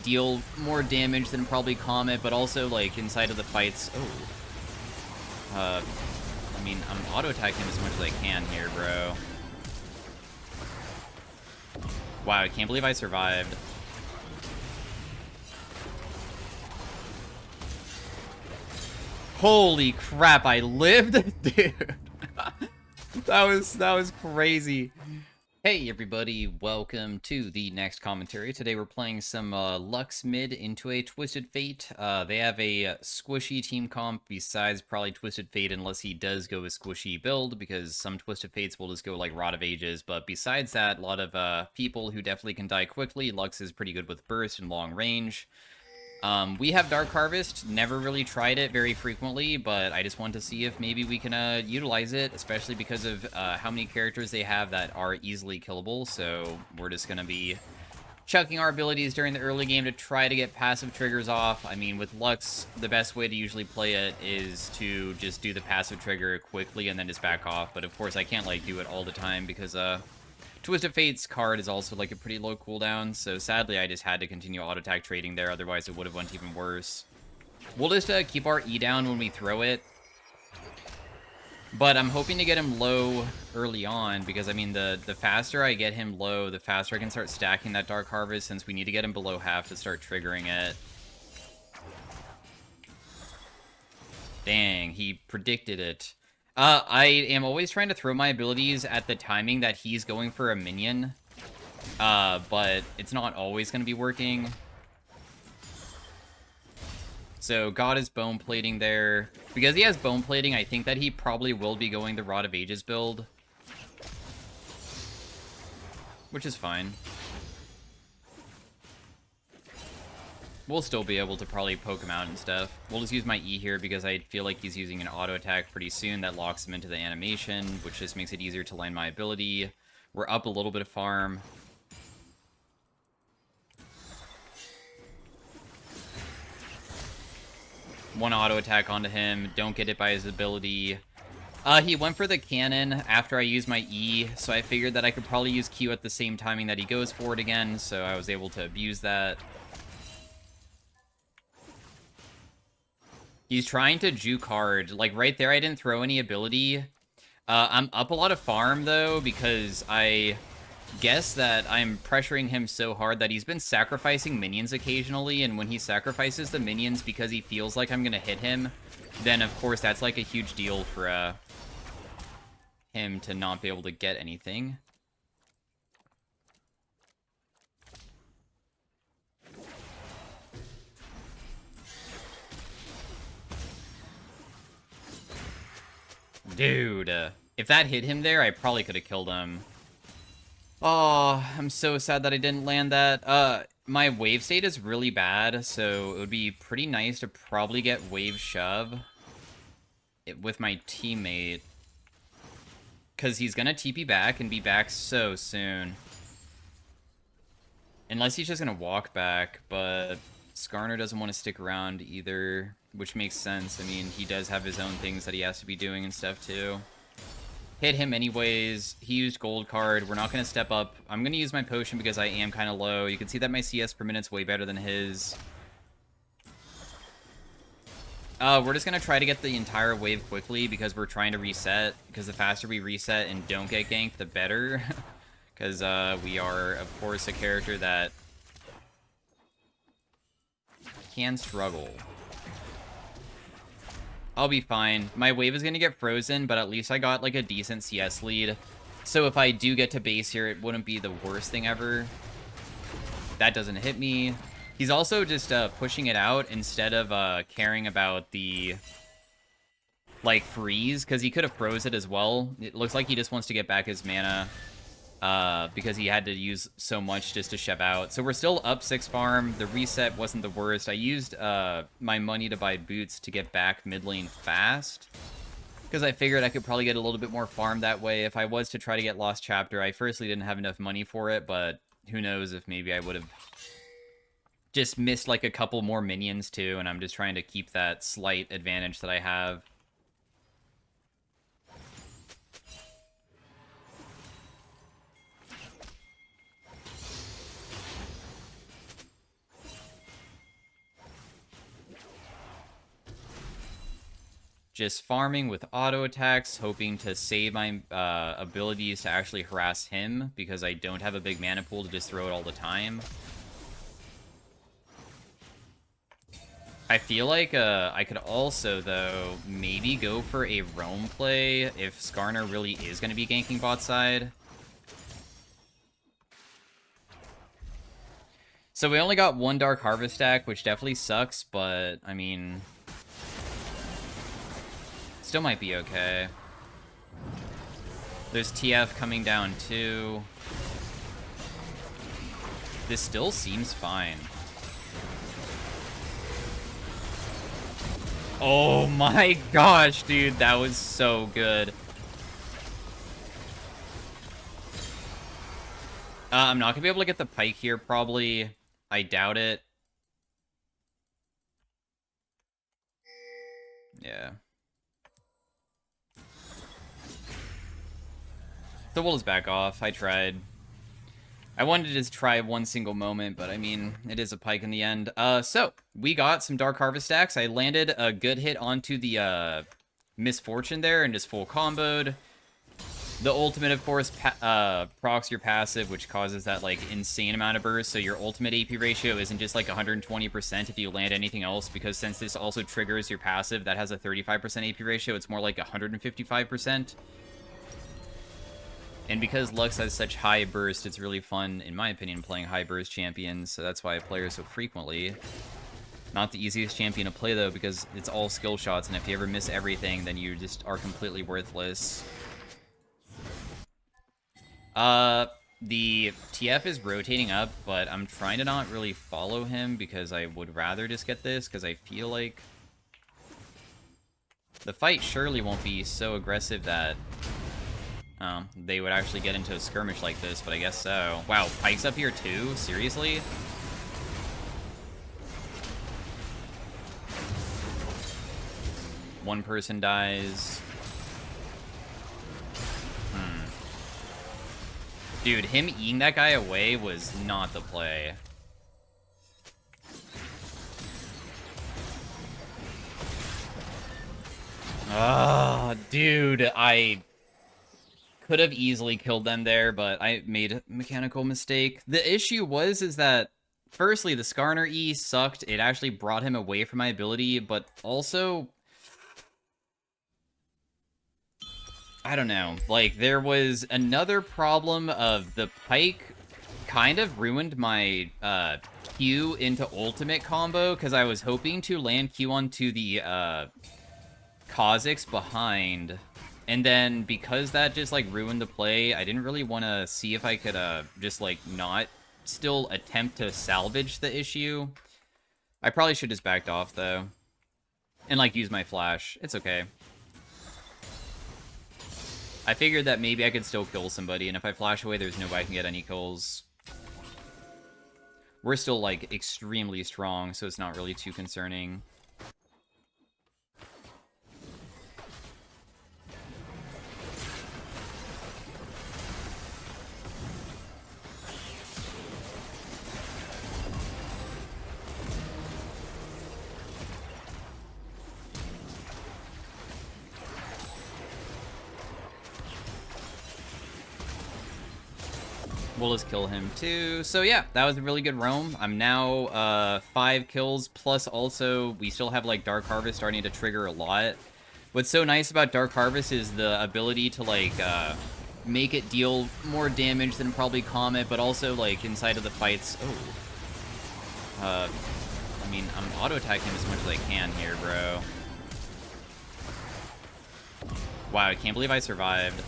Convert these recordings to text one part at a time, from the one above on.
deal more damage than probably Comet, but also, like, inside of the fights... Oh. I mean, I'm auto-attacking him as much as I can here, bro. Wow, I can't believe I survived. Holy crap, I lived? Dude. That was crazy. Hey everybody, welcome to the next commentary. Today we're playing some Lux Mid into a Twisted Fate. They have a squishy team comp besides probably Twisted Fate, unless he does go a squishy build, because some Twisted Fates will just go like Rod of Ages. But besides that, a lot of people who definitely can die quickly. Lux is pretty good with burst and long range. We have Dark Harvest, never really tried it very frequently, but I just want to see if maybe we can utilize it, especially because of how many characters they have that are easily killable, so we're just going to be chucking our abilities during the early game to try to get passive triggers off. I mean, with Lux, the best way to usually play it is to just do the passive trigger quickly and then just back off, but of course I can't, like, do it all the time because, Twisted Fate's card is also like a pretty low cooldown, so sadly I just had to continue auto attack trading there, otherwise it would have went even worse. We'll just keep our E down when we throw it, but I'm hoping to get him low early on, because I mean the faster I get him low, the faster I can start stacking that Dark Harvest, since we need to get him below half to start triggering it. Dang, he predicted it. I am always trying to throw my abilities at the timing that he's going for a minion. But it's not always going to be working. So God is bone plating there. Because he has bone plating, I think that he probably will be going the Rod of Ages build. Which is fine. We'll still be able to probably poke him out and stuff. We'll just use my E here because I feel like he's using an auto attack pretty soon that locks him into the animation, which just makes it easier to land my ability. We're up a little bit of farm. One auto attack onto him. Don't get it by his ability. He went for the cannon after I used my E, so I figured that I could probably use Q at the same timing that he goes for it again, so I was able to abuse that. He's trying to juke hard. Like, right there, I didn't throw any ability. I'm up a lot of farm, though, because I guess that I'm pressuring him so hard that he's been sacrificing minions occasionally, and when he sacrifices the minions because he feels like I'm going to hit him, then, of course, that's, like, a huge deal for him to not be able to get anything. Dude, if that hit him there, I probably could have killed him. Oh, I'm so sad that I didn't land that. My wave state is really bad, so it would be pretty nice to probably get wave shove with my teammate. Because he's gonna TP back and be back so soon. Unless he's just gonna walk back, but Skarner doesn't want to stick around either, which makes sense. I mean, he does have his own things that he has to be doing and stuff too. Hit him anyways. He used gold card. We're not going to step up. I'm going to use my potion because I am kind of low. You can see that my CS per minute's way better than his. We're just going to try to get the entire wave quickly because we're trying to reset. Because the faster we reset and don't get ganked, the better. Because we are, of course, a character that can struggle. I'll be fine. My wave is going to get frozen, but at least I got, like, a decent CS lead. So if I do get to base here, it wouldn't be the worst thing ever. That doesn't hit me. He's also just pushing it out instead of caring about the, like, freeze, because he could have froze it as well. It looks like he just wants to get back his mana. Because he had to use so much just to shove out. So we're still up 6 farm. The reset wasn't the worst. I used my money to buy boots to get back mid lane fast. Because I figured I could probably get a little bit more farm that way. If I was to try to get Lost Chapter, I firstly didn't have enough money for it, but who knows if maybe I would have just missed like a couple more minions too, and I'm just trying to keep that slight advantage that I have. just farming with auto attacks, hoping to save my abilities to actually harass him, because I don't have a big mana pool to just throw it all the time. I feel like I could also, though, maybe go for a roam play if Skarner really is going to be ganking bot side. So we only got one Dark Harvest stack, which definitely sucks, but, I mean, still might be okay. There's TF coming down, too. This still seems fine. Oh my gosh, dude, that was so good. I'm not gonna be able to get the pike here, probably. I doubt it. Yeah. The wool is back off. I tried. I wanted to just try one single moment, but I mean, it is a pike in the end. So, we got some Dark Harvest stacks. I landed a good hit onto the, Misfortune there and just full comboed. The ultimate, of course, procs your passive, which causes that, like, insane amount of burst, so your ultimate AP ratio isn't just, like, 120% if you land anything else, because since this also triggers your passive that has a 35% AP ratio, it's more like 155%. And because Lux has such high burst, it's really fun, in my opinion, playing high burst champions, so that's why I play her so frequently. Not the easiest champion to play, though, because it's all skill shots, and if you ever miss everything, then you just are completely worthless. The TF is rotating up, but I'm trying to not really follow him, because I would rather just get this, because I feel like the fight surely won't be so aggressive that they would actually get into a skirmish like this, but I guess so. Wow, Pike's up here too? Seriously? One person dies. Dude, him eating that guy away was not the play. Ah, dude, I could have easily killed them there, but I made a mechanical mistake. The issue is that, firstly, the Skarner E sucked. It actually brought him away from my ability, but also, I don't know. Like, there was another problem of the Pike kind of ruined my Q into ultimate combo, because I was hoping to land Q onto the Kha'Zix behind. And then, because that just, like, ruined the play, I didn't really want to see if I could, just, like, not still attempt to salvage the issue. I probably should just backed off, though. And, like, use my flash. It's okay. I figured that maybe I could still kill somebody, and if I flash away, there's no way I can get any kills. We're still, like, extremely strong, so it's not really too concerning. We'll just kill him too. So yeah, that was a really good roam. I'm now 5 kills, plus also we still have like Dark Harvest starting to trigger a lot. What's so nice about Dark Harvest is the ability to like make it deal more damage than probably Comet, but also like inside of the fights. Oh, I mean, I'm auto-attacking him as much as I can here, bro. Wow, I can't believe I survived.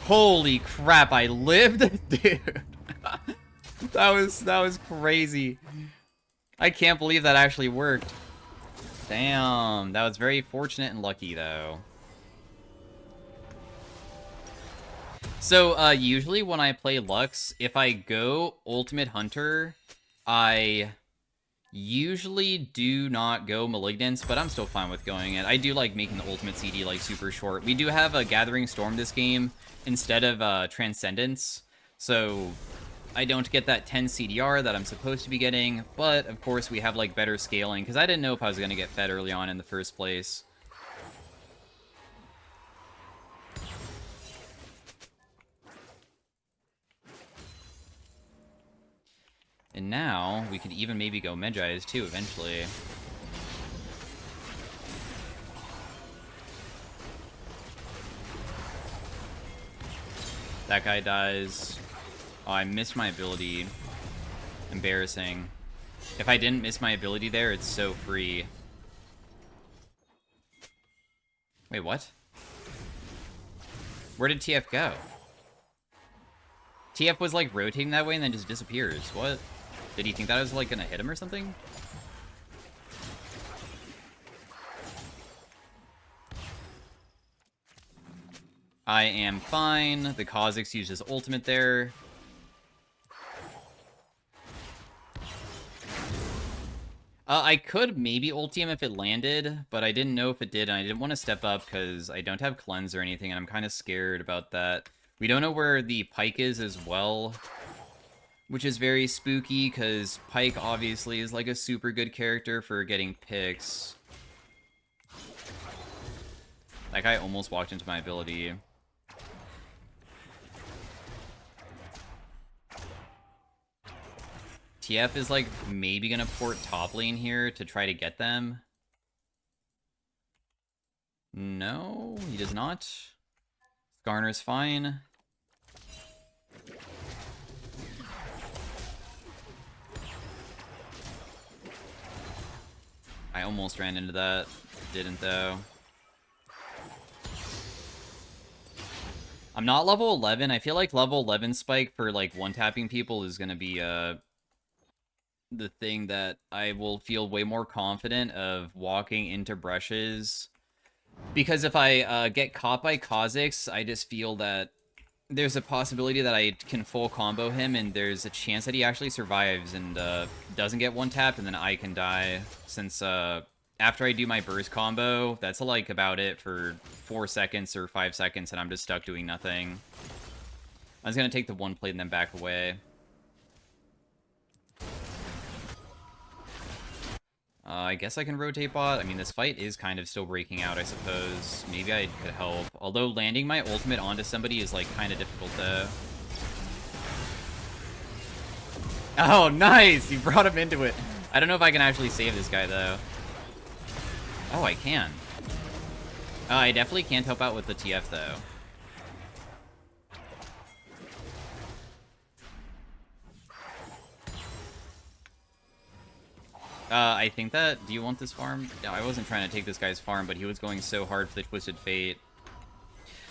Holy crap, I lived? Dude. that was crazy. I can't believe that actually worked. Damn, that was very fortunate and lucky, though. So, usually when I play Lux, if I go Ultimate Hunter, I usually do not go Malignance, but I'm still fine with going it. I do like making the Ultimate CD, like, super short. We do have a Gathering Storm this game instead of Transcendence, so I don't get that 10 CDR that I'm supposed to be getting, but of course we have like better scaling, because I didn't know if I was going to get fed early on in the first place. And now we could even maybe go Medjai's too eventually. That guy dies. Oh, I missed my ability. Embarrassing. If I didn't miss my ability there, it's so free. Wait, what? Where did TF go? TF was like rotating that way and then just disappears. What? Did he think that I was like gonna hit him or something? I am fine. The Kha'Zix used his ultimate there. I could maybe ulti him if it landed, but I didn't know if it did, and I didn't want to step up because I don't have cleanse or anything, and I'm kind of scared about that. We don't know where the Pyke is as well, which is very spooky, because Pyke obviously is like a super good character for getting picks. That guy almost walked into my ability. TF is like maybe gonna port top lane here to try to get them. No, he does not. Skarner's fine. I almost ran into that. Didn't though. I'm not level 11. I feel like level 11 spike for like one-tapping people is gonna be the thing that I will feel way more confident of walking into brushes. Because if I get caught by Kha'Zix, I just feel that there's a possibility that I can full combo him, and there's a chance that he actually survives and doesn't get one tapped, and then I can die. Since after I do my burst combo, that's like about it for 4 seconds or 5 seconds, and I'm just stuck doing nothing. I was gonna take the one plate and then back away. I guess I can rotate bot. I mean, this fight is kind of still breaking out, I suppose. Maybe I could help. Although landing my ultimate onto somebody is, like, kind of difficult, though. Oh, nice! You brought him into it. I don't know if I can actually save this guy, though. Oh, I can. I definitely can't help out with the TF, though. I think that... Do you want this farm? No, I wasn't trying to take this guy's farm, but he was going so hard for the Twisted Fate.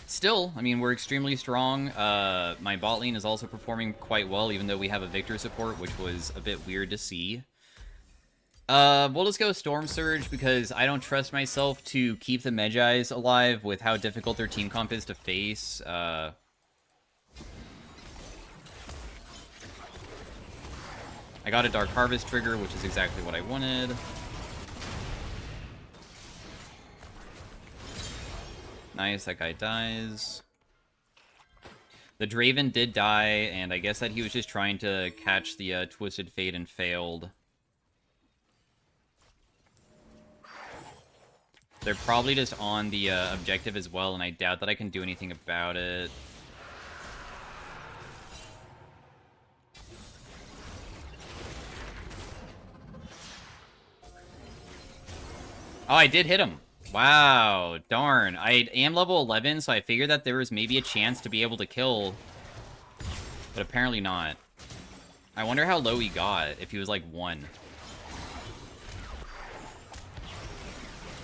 Still, I mean, we're extremely strong. My bot lane is also performing quite well, even though we have a Victor support, which was a bit weird to see. We'll just go Storm Surge, because I don't trust myself to keep the Medjais alive with how difficult their team comp is to face. I got a Dark Harvest trigger, which is exactly what I wanted. Nice, that guy dies. The Draven did die, and I guess that he was just trying to catch the Twisted Fate and failed. They're probably just on the objective as well, and I doubt that I can do anything about it. Oh, I did hit him. Wow, darn. I am level 11, so I figured that there was maybe a chance to be able to kill, but apparently not. I wonder how low he got, if he was like 1.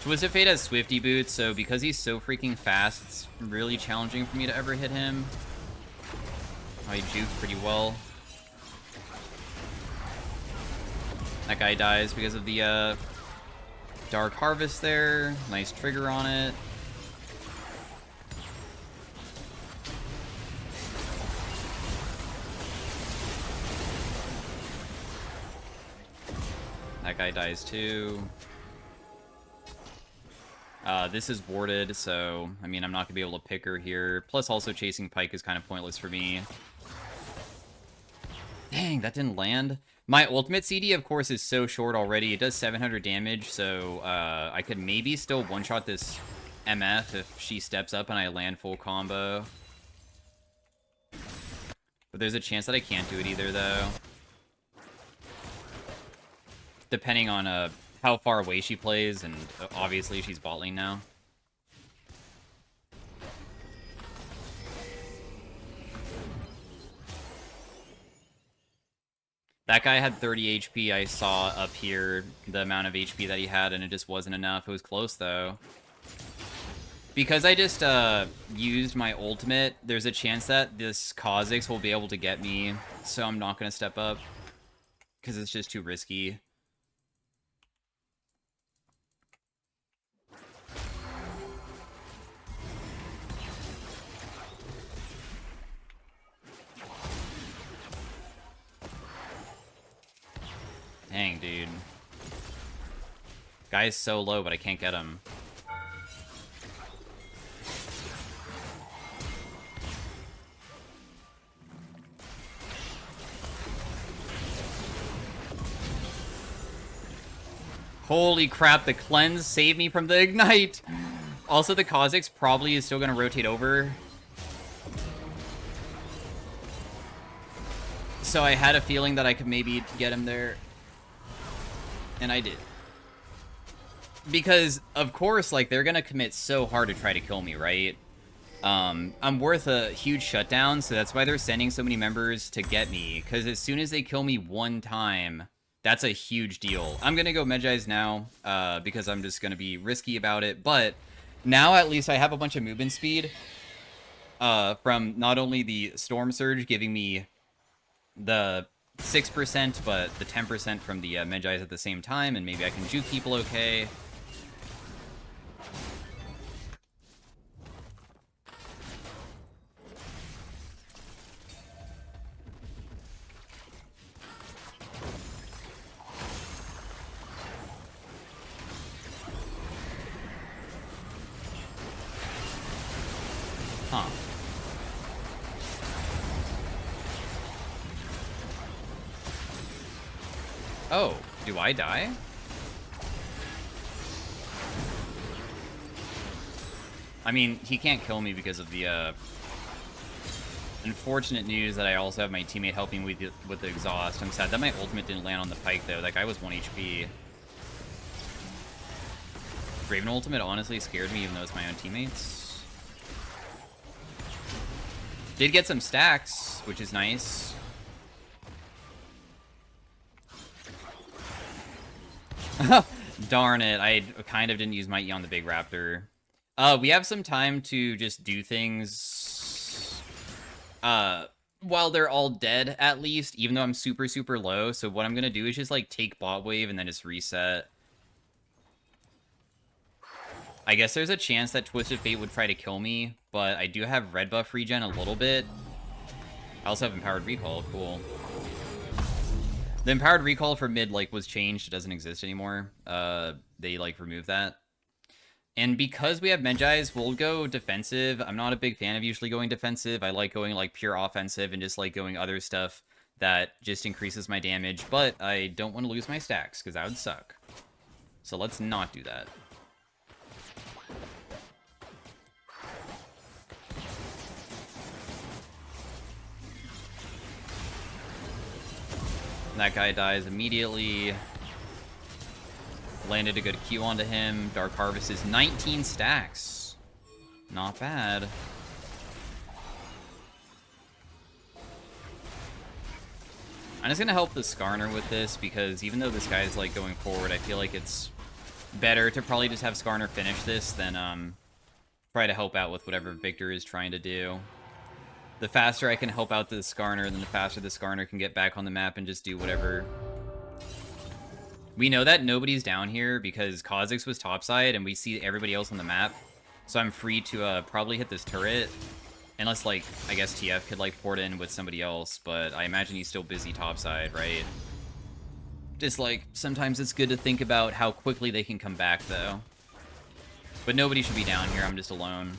Twisted Fate has Swifty Boots, so because he's so freaking fast, it's really challenging for me to ever hit him. Oh, he jukes pretty well. That guy dies because of the Dark Harvest there. Nice trigger on it. That guy dies too. This is warded, so, I mean, I'm not going to be able to pick her here. Plus, also chasing Pyke is kind of pointless for me. Dang, that didn't land. My ultimate CD, of course, is so short already. It does 700 damage, so I could maybe still one-shot this MF if she steps up and I land full combo. But there's a chance that I can't do it either, though. Depending on how far away she plays, and obviously she's bot lane now. That guy had 30 HP. I saw up here the amount of HP that he had, and it just wasn't enough. It was close, though. Because I just used my ultimate, there's a chance that this Kha'Zix will be able to get me, so I'm not going to step up. Because it's just too risky. Dang, dude. Guy's so low, but I can't get him. Holy crap, the cleanse saved me from the ignite! Also, the Kha'Zix probably is still going to rotate over. So I had a feeling that I could maybe get him there. And I did. Because, of course, like, they're going to commit so hard to try to kill me, right? I'm worth a huge shutdown, so that's why they're sending so many members to get me. Because as soon as they kill me one time, that's a huge deal. I'm going to go Medjai's now, because I'm just going to be risky about it. But now, at least, I have a bunch of movement speed. From not only the Storm Surge giving me the 6%, but the 10% from the Medjai's at the same time, and maybe I can juke people okay. Huh. Oh, do I die? I mean, he can't kill me because of the unfortunate news that I also have my teammate helping with the exhaust. I'm sad that my ultimate didn't land on the pike, though. That guy was 1 HP. Raven ultimate honestly scared me, even though it's my own teammates. Did get some stacks, which is nice. Darn it, I kind of didn't use my E on the big raptor. We have some time to just do things while they're all dead, at least, even though I'm super, super low. So what I'm going to do is just, like, take bot wave and then just reset. I guess there's a chance that Twisted Fate would try to kill me, but I do have red buff regen a little bit. I also have empowered recall, cool. The empowered recall for mid, like, was changed. It doesn't exist anymore. They, like, removed that. And because we have Medjai's, we'll go defensive. I'm not a big fan of usually going defensive. I like going, like, pure offensive and just, like, going other stuff that just increases my damage. But I don't want to lose my stacks, because that would suck. So let's not do that. That guy dies immediately. Landed a good Q onto him. Dark Harvest is 19 stacks. Not bad. I'm just going to help the Skarner with this, because even though this guy's, like, going forward, I feel like it's better to probably just have Skarner finish this than try to help out with whatever Victor is trying to do. The faster I can help out the Skarner, then the faster the Skarner can get back on the map and just do whatever. We know that nobody's down here because Kha'Zix was topside, and we see everybody else on the map. So I'm free to probably hit this turret. Unless, like, I guess TF could, like, port in with somebody else, but I imagine he's still busy topside, right? Just, like, sometimes it's good to think about how quickly they can come back, though. But nobody should be down here, I'm just alone.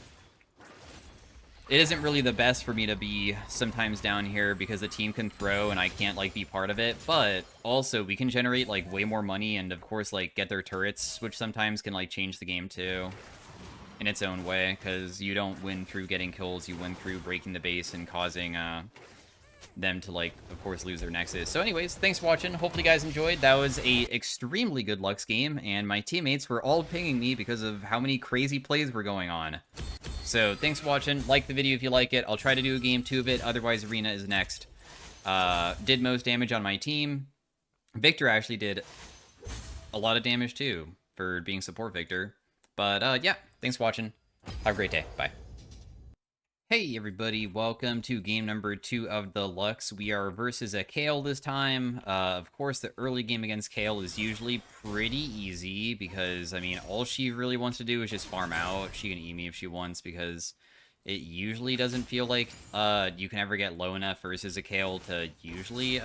it isn't really the best for me to be sometimes down here because the team can throw and I can't, like, be part of it. But also, we can generate, like, way more money and, of course, like, get their turrets, which sometimes can, like, change the game, too. In its own way, because you don't win through getting kills, you win through breaking the base and causing, them to, like, of course, lose their nexus. So anyways, thanks for watching. Hopefully you guys enjoyed. That was a extremely good Lux game, and my teammates were all pinging me because of how many crazy plays were going on. So thanks for watching. Like the video if you like it. I'll try to do a game 2 of it. Otherwise, Arena is next. Did most damage on my team. Victor actually did a lot of damage, too, for being support Victor. But, yeah, thanks for watching. Have a great day. Bye. Hey everybody, welcome to game number 2 of the Lux. We are versus a Kayle this time. Of course, the early game against Kayle is usually pretty easy because, I mean, all she really wants to do is just farm out. She can eat me if she wants because it usually doesn't feel like you can ever get low enough versus a Kayle to usually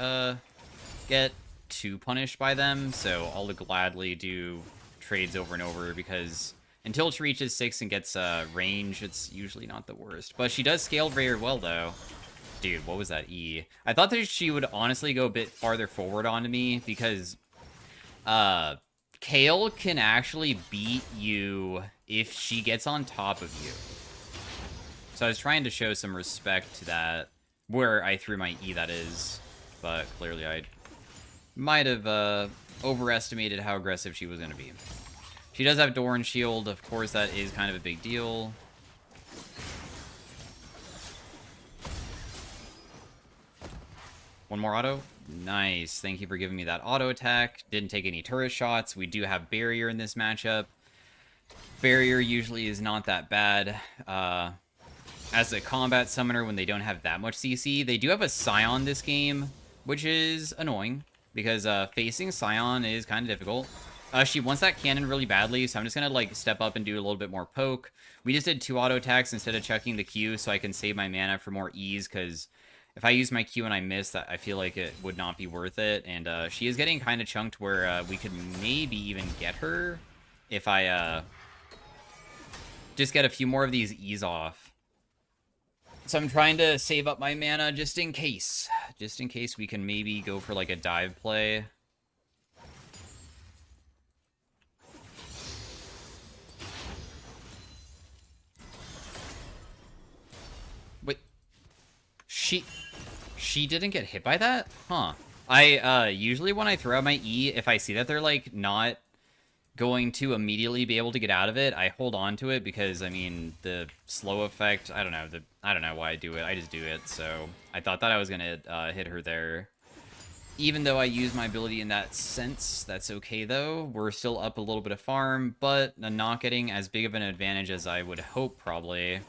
get too punished by them. So I'll gladly do trades over and over because until she reaches 6 and gets range, it's usually not the worst. But she does scale very well, though. Dude, what was that E? I thought that she would honestly go a bit farther forward onto me because Kayle can actually beat you if she gets on top of you. So I was trying to show some respect to that, where I threw my E, that is. But clearly I might have overestimated how aggressive she was going to be. She does have Doran Shield, of course that is kind of a big deal. One more auto. Nice, thank you for giving me that auto attack. Didn't take any turret shots. We do have Barrier in this matchup. Barrier usually is not that bad. As a combat summoner, when they don't have that much CC, they do have a Scion this game, which is annoying, because facing Scion is kind of difficult. She wants that cannon really badly, so I'm just going to, like, step up and do a little bit more poke. We just did 2 auto attacks instead of checking the Q, so I can save my mana for more ease, because if I use my Q and I miss, I feel like it would not be worth it. And she is getting kind of chunked where we could maybe even get her if I just get a few more of these E's off. So I'm trying to save up my mana just in case. Just in case we can maybe go for, like, a dive play. Wait, she didn't get hit by that? Huh. I usually when I throw out my E, if I see that they're, like, not going to immediately be able to get out of it, I hold on to it because, I mean, the slow effect, I don't know why I do it. I just do it, so I thought that I was gonna hit her there. Even though I use my ability in that sense, that's okay, though. We're still up a little bit of farm, but not getting as big of an advantage as I would hope, probably.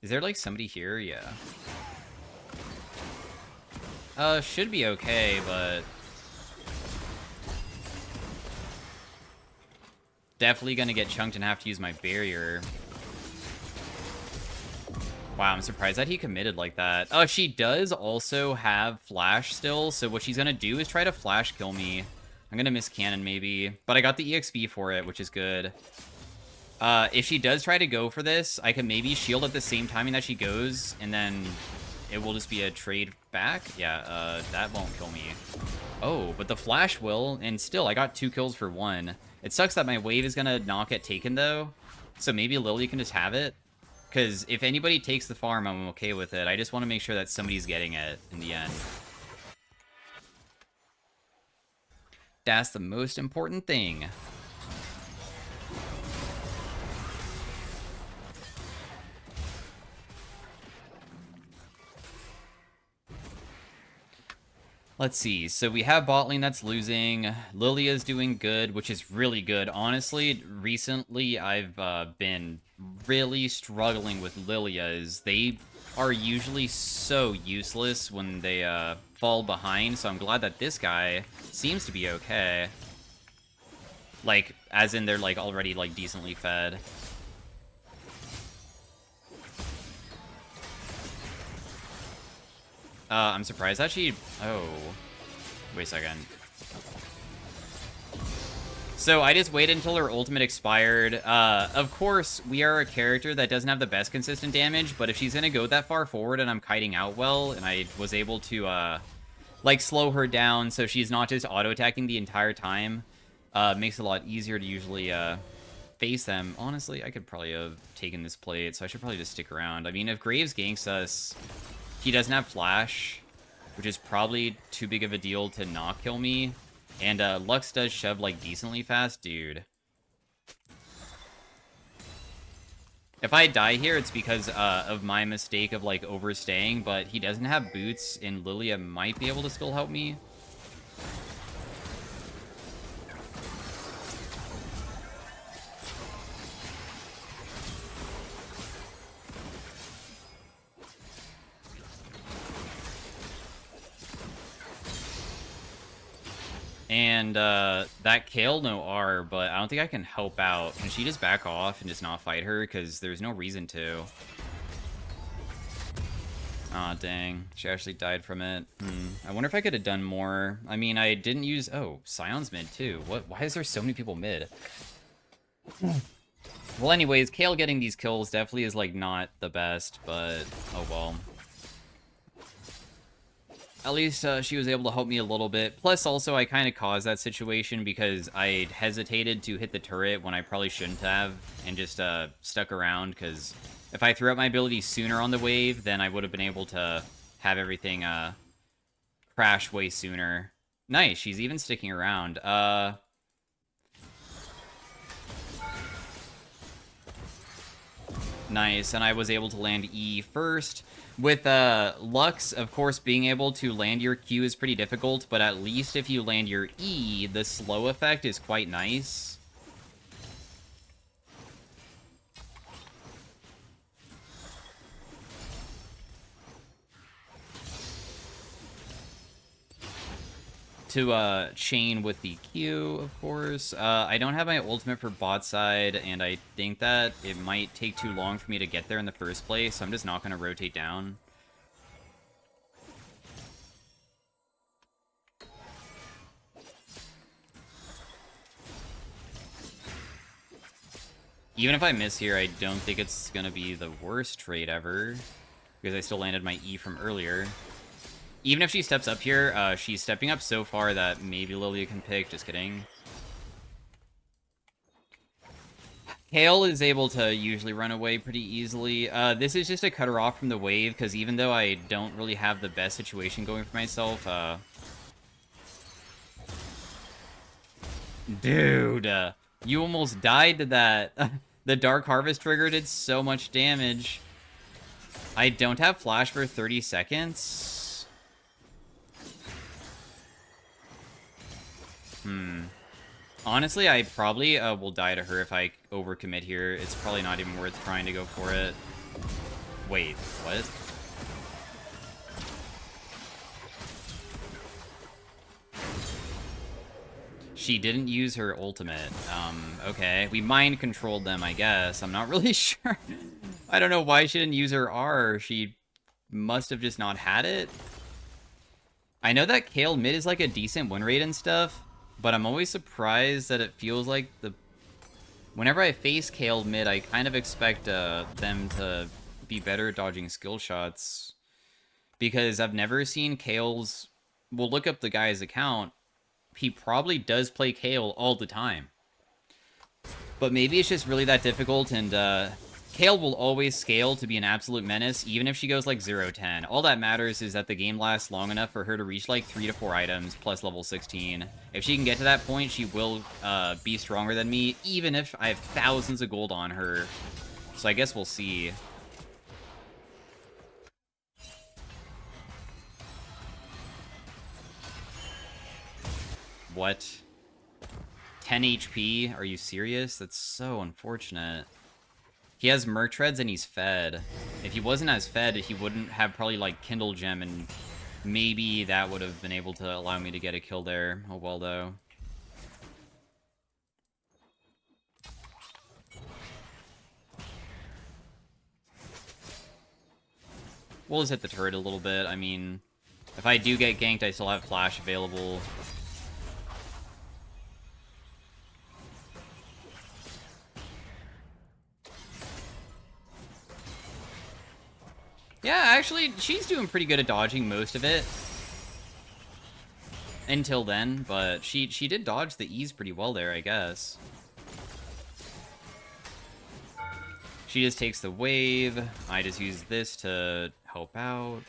Is there, like, somebody here? Yeah. Should be okay, but definitely gonna get chunked and have to use my barrier. Wow, I'm surprised that he committed like that. Oh, she does also have flash still, so what she's gonna do is try to flash kill me. I'm gonna miss cannon maybe, but I got the EXP for it, which is good. If she does try to go for this, I can maybe shield at the same timing that she goes, and then it will just be a trade back. Yeah, that won't kill me. Oh, but the flash will, and still, I got 2 kills for 1. It sucks that my wave is gonna not get taken, though, so maybe Lily can just have it. Because if anybody takes the farm, I'm okay with it. I just want to make sure that somebody's getting it in the end. That's the most important thing. Let's see. So we have bot lane that's losing. Lilia's doing good, which is really good. Honestly, recently I've been really struggling with Lilia's. They are usually so useless when they fall behind, so I'm glad that this guy seems to be okay. Like, as in they're, like, already, like, decently fed. I'm surprised that she... Oh. Wait a second. So I just waited until her ultimate expired. Of course, we are a character that doesn't have the best consistent damage, but if she's gonna go that far forward and I'm kiting out well, and I was able to, like, slow her down so she's not just auto-attacking the entire time, makes it a lot easier to usually, face them. Honestly, I could probably have taken this plate, so I should probably just stick around. I mean, if Graves ganks us, he doesn't have flash, which is probably too big of a deal to not kill me. And Lux does shove, like, decently fast. Dude. If I die here, it's because of my mistake of, like, overstaying, but he doesn't have boots, and Lilia might be able to still help me. And that Kale no R, but I don't think I can help out. Can she just back off and just not fight her? Because there's no reason to. Aw, dang. She actually died from it. I wonder if I could have done more. I mean, I didn't use... Oh, Scion's mid, too. What? Why is there so many people mid? Well, anyways, Kale getting these kills definitely is, like, not the best, but... Oh, well. At least she was able to help me a little bit. Plus, also, I kind of caused that situation because I hesitated to hit the turret when I probably shouldn't have, and just stuck around, because if I threw out my ability sooner on the wave, then I would have been able to have everything crash way sooner. Nice, she's even sticking around. Nice, and I was able to land E first. With Lux, of course, being able to land your Q is pretty difficult, but at least if you land your E, the slow effect is quite nice. To chain with the Q, of course. I don't have my ultimate for bot side, and I think that it might take too long for me to get there in the first place, so I'm just not going to rotate down. Even if I miss here, I don't think it's going to be the worst trade ever, because I still landed my E from earlier. Even if she steps up here, she's stepping up so far that maybe Lilia can pick. Just kidding. Kale is able to usually run away pretty easily. This is just to cut her off from the wave, because even though I don't really have the best situation going for myself, dude, you almost died to that. The Dark Harvest trigger did so much damage. I don't have flash for 30 seconds. Honestly, I probably will die to her if I overcommit here. It's probably not even worth trying to go for it. Wait, what? She didn't use her ultimate. Okay. We mind controlled them, I guess. I'm not really sure. I don't know why she didn't use her R. She must have just not had it. I know that Kale mid is like a decent win rate and stuff, but I'm always surprised that it feels like the... Whenever I face Kale mid, I kind of expect them to be better at dodging skill shots. Because I've never seen Kale's... We'll look up the guy's account. He probably does play Kale all the time. But maybe it's just really that difficult, and Kale will always scale to be an absolute menace, even if she goes like 0-10. All that matters is that the game lasts long enough for her to reach like 3 to 4 items, plus level 16. If she can get to that point, she will be stronger than me, even if I have thousands of gold on her. So I guess we'll see. What? 10 HP? Are you serious? That's so unfortunate. He has Merc Treads and he's fed. If he wasn't as fed, he wouldn't have probably like Kindle Gem, and maybe that would have been able to allow me to get a kill there. Oh well, though. We'll just hit the turret a little bit. I mean, if I do get ganked, I still have flash available. Yeah, actually, she's doing pretty good at dodging most of it. Until then, but she did dodge the E's pretty well there, I guess. She just takes the wave. I just use this to help out.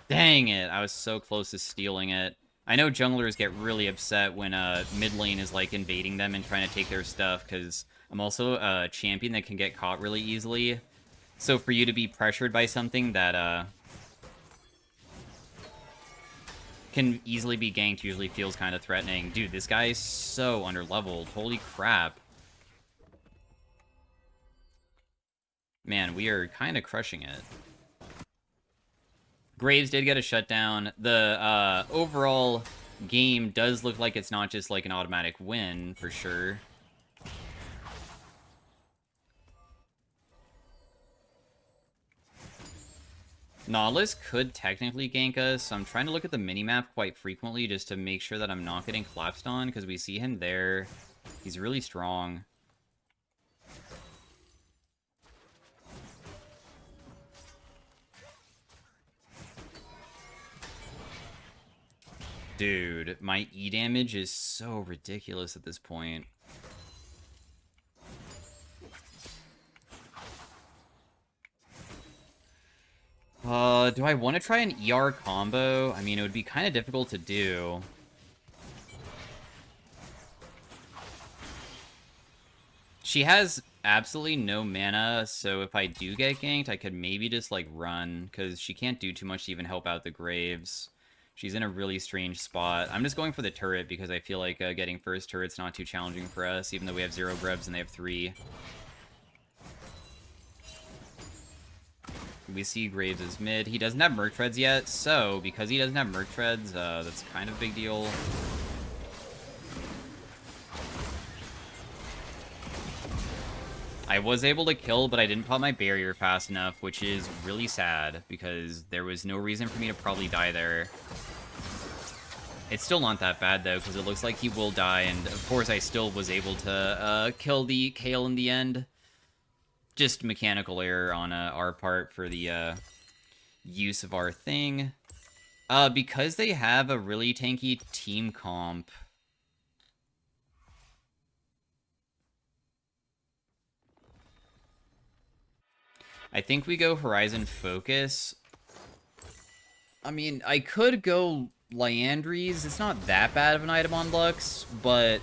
Dang it, I was so close to stealing it. I know junglers get really upset when mid lane is like invading them and trying to take their stuff, because I'm also a champion that can get caught really easily. So for you to be pressured by something that can easily be ganked usually feels kind of threatening. Dude, this guy is so underleveled. Holy crap. Man, we are kind of crushing it. Graves did get a shutdown. The overall game does look like it's not just like an automatic win, for sure. Nautilus could technically gank us, so I'm trying to look at the minimap quite frequently just to make sure that I'm not getting collapsed on, because we see him there. He's really strong. Dude, my E damage is so ridiculous at this point. Do I want to try an ER combo? I mean, it would be kind of difficult to do. She has absolutely no mana, so if I do get ganked, I could maybe just, like, run, because she can't do too much to even help out the Graves. She's in a really strange spot. I'm just going for the turret, because I feel like getting first turret's not too challenging for us, even though we have 0 Grebs and they have 3. We see Graves is mid. He doesn't have Merc Treads yet, so because he doesn't have Merc Treads, that's kind of a big deal. I was able to kill, but I didn't pop my barrier fast enough, which is really sad, because there was no reason for me to probably die there. It's still not that bad, though, because it looks like he will die, and of course I still was able to kill the Kale in the end. Just mechanical error on our part for the use of our thing. Because they have a really tanky team comp, I think we go Horizon Focus. I mean, I could go Liandry's. It's not that bad of an item on Lux, but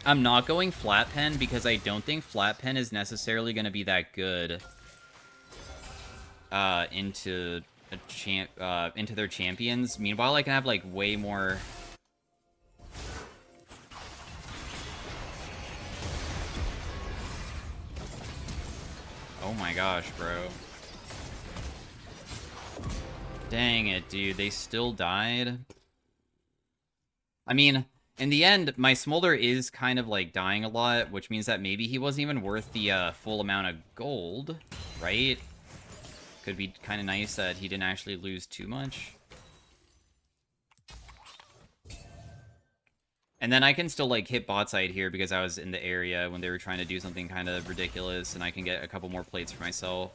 I'm not going Flat Pen because I don't think Flat Pen is necessarily going to be that good into their champions. Meanwhile, I can have like way more. Oh my gosh, bro. Dang it, dude. They still died. I mean, in the end, my Smolder is kind of, like, dying a lot, which means that maybe he wasn't even worth the full amount of gold, right? Could be kind of nice that he didn't actually lose too much. And then I can still, like, hit bot side here because I was in the area when they were trying to do something kind of ridiculous, and I can get a couple more plates for myself.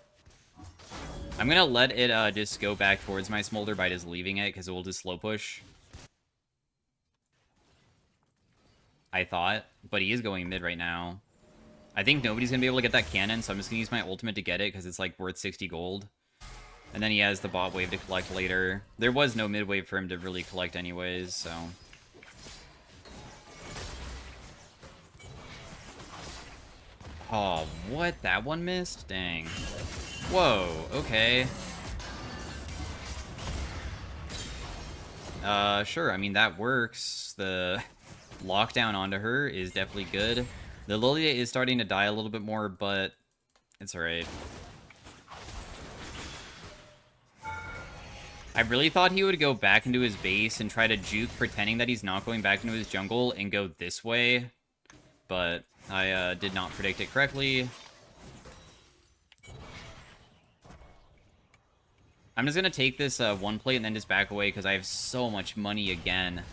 I'm gonna let it just go back towards my Smolder by just leaving it, because it will just slow push. I thought, but he is going mid right now. I think nobody's gonna be able to get that cannon, so I'm just gonna use my ultimate to get it, because it's, like, worth 60 gold. And then he has the bot wave to collect later. There was no mid wave for him to really collect anyways, so... Oh, what? That one missed? Dang. Whoa, okay. Sure, I mean, that works. The lockdown onto her is definitely good. The Lilia is starting to die a little bit more, but it's alright. I really thought he would go back into his base and try to juke, pretending that he's not going back into his jungle, and go this way. But I did not predict it correctly. I'm just gonna take this one plate and then just back away, because I have so much money again.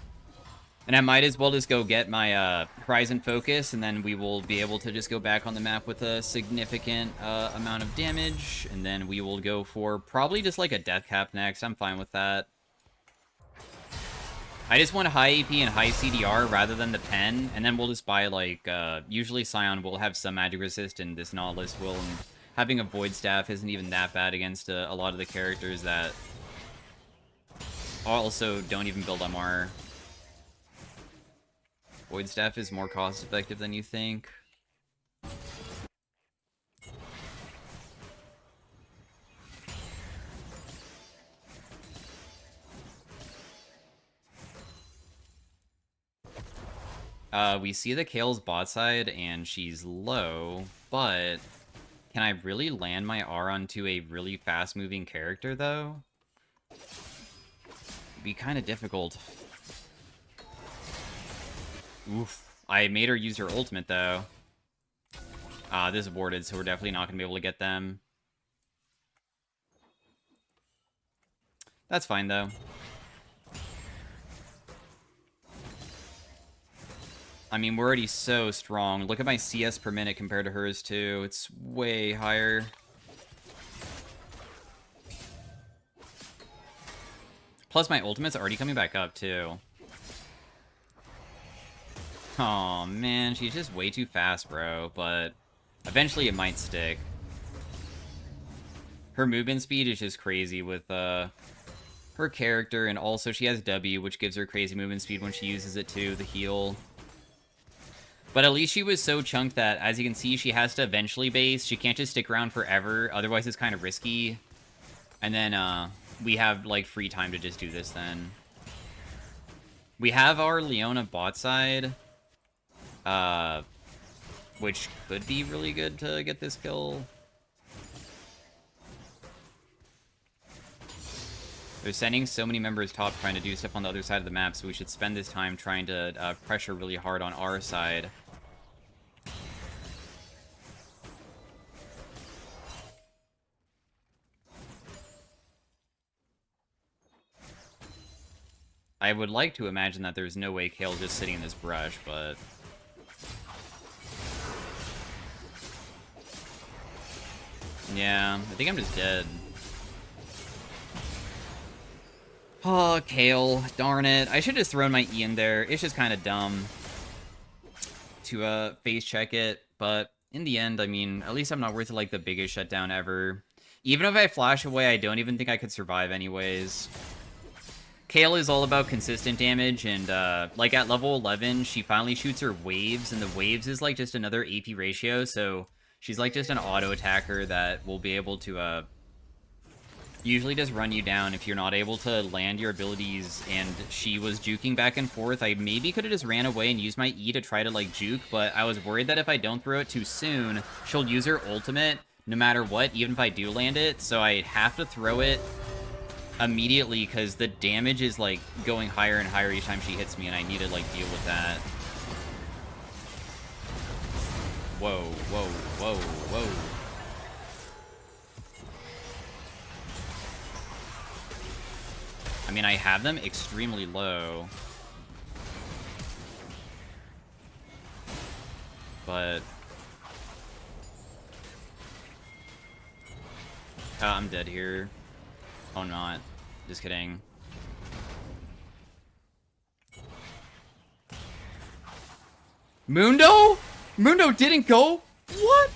And I might as well just go get my Horizon Focus, and then we will be able to just go back on the map with a significant amount of damage, and then we will go for probably just like a Death Cap next. I'm fine with that. I just want high AP and high CDR rather than the pen, and then we'll just buy like, usually Scion will have some magic resist, and this Nautilus will, and having a Void Staff isn't even that bad against a lot of the characters that also don't even build MR. Void Staff is more cost-effective than you think. We see the Kale's bot side, and she's low, but can I really land my R onto a really fast-moving character, though? It'd be kind of difficult. Oof. I made her use her ultimate, though. This is warded, so we're definitely not going to be able to get them. That's fine, though. I mean, we're already so strong. Look at my CS per minute compared to hers, too. It's way higher. Plus, my ultimate's already coming back up, too. Oh man, she's just way too fast, bro. But eventually it might stick. Her movement speed is just crazy with her character, and also she has W, which gives her crazy movement speed when she uses it too, the heal. But at least she was so chunked that, as you can see, she has to eventually base. She can't just stick around forever, otherwise it's kind of risky. And then we have like free time to just do this then. We have our Leona bot side. Which could be really good to get this kill. They're sending so many members top trying to do stuff on the other side of the map, so we should spend this time trying to pressure really hard on our side. I would like to imagine that there's no way Kale's just sitting in this brush, but... yeah, I think I'm just dead. Oh, Kale. Darn it. I should have just thrown my E in there. It's just kind of dumb to face check it. But in the end, I mean, at least I'm not worth like the biggest shutdown ever. Even if I flash away, I don't even think I could survive anyways. Kale is all about consistent damage, and like at level 11, she finally shoots her waves, and the waves is like just another AP ratio, so she's like just an auto attacker that will be able to usually just run you down if you're not able to land your abilities. And she was juking back and forth. I maybe could have just ran away and used my E to try to like juke, but I was worried that if I don't throw it too soon, she'll use her ultimate no matter what, even if I do land it, so I have to throw it immediately because the damage is like going higher and higher each time she hits me, and I need to like deal with that. Whoa, whoa, whoa, whoa. I mean, I have them extremely low. But... I'm dead here. Oh, I'm not. Just kidding. Mundo? Mundo didn't go? What?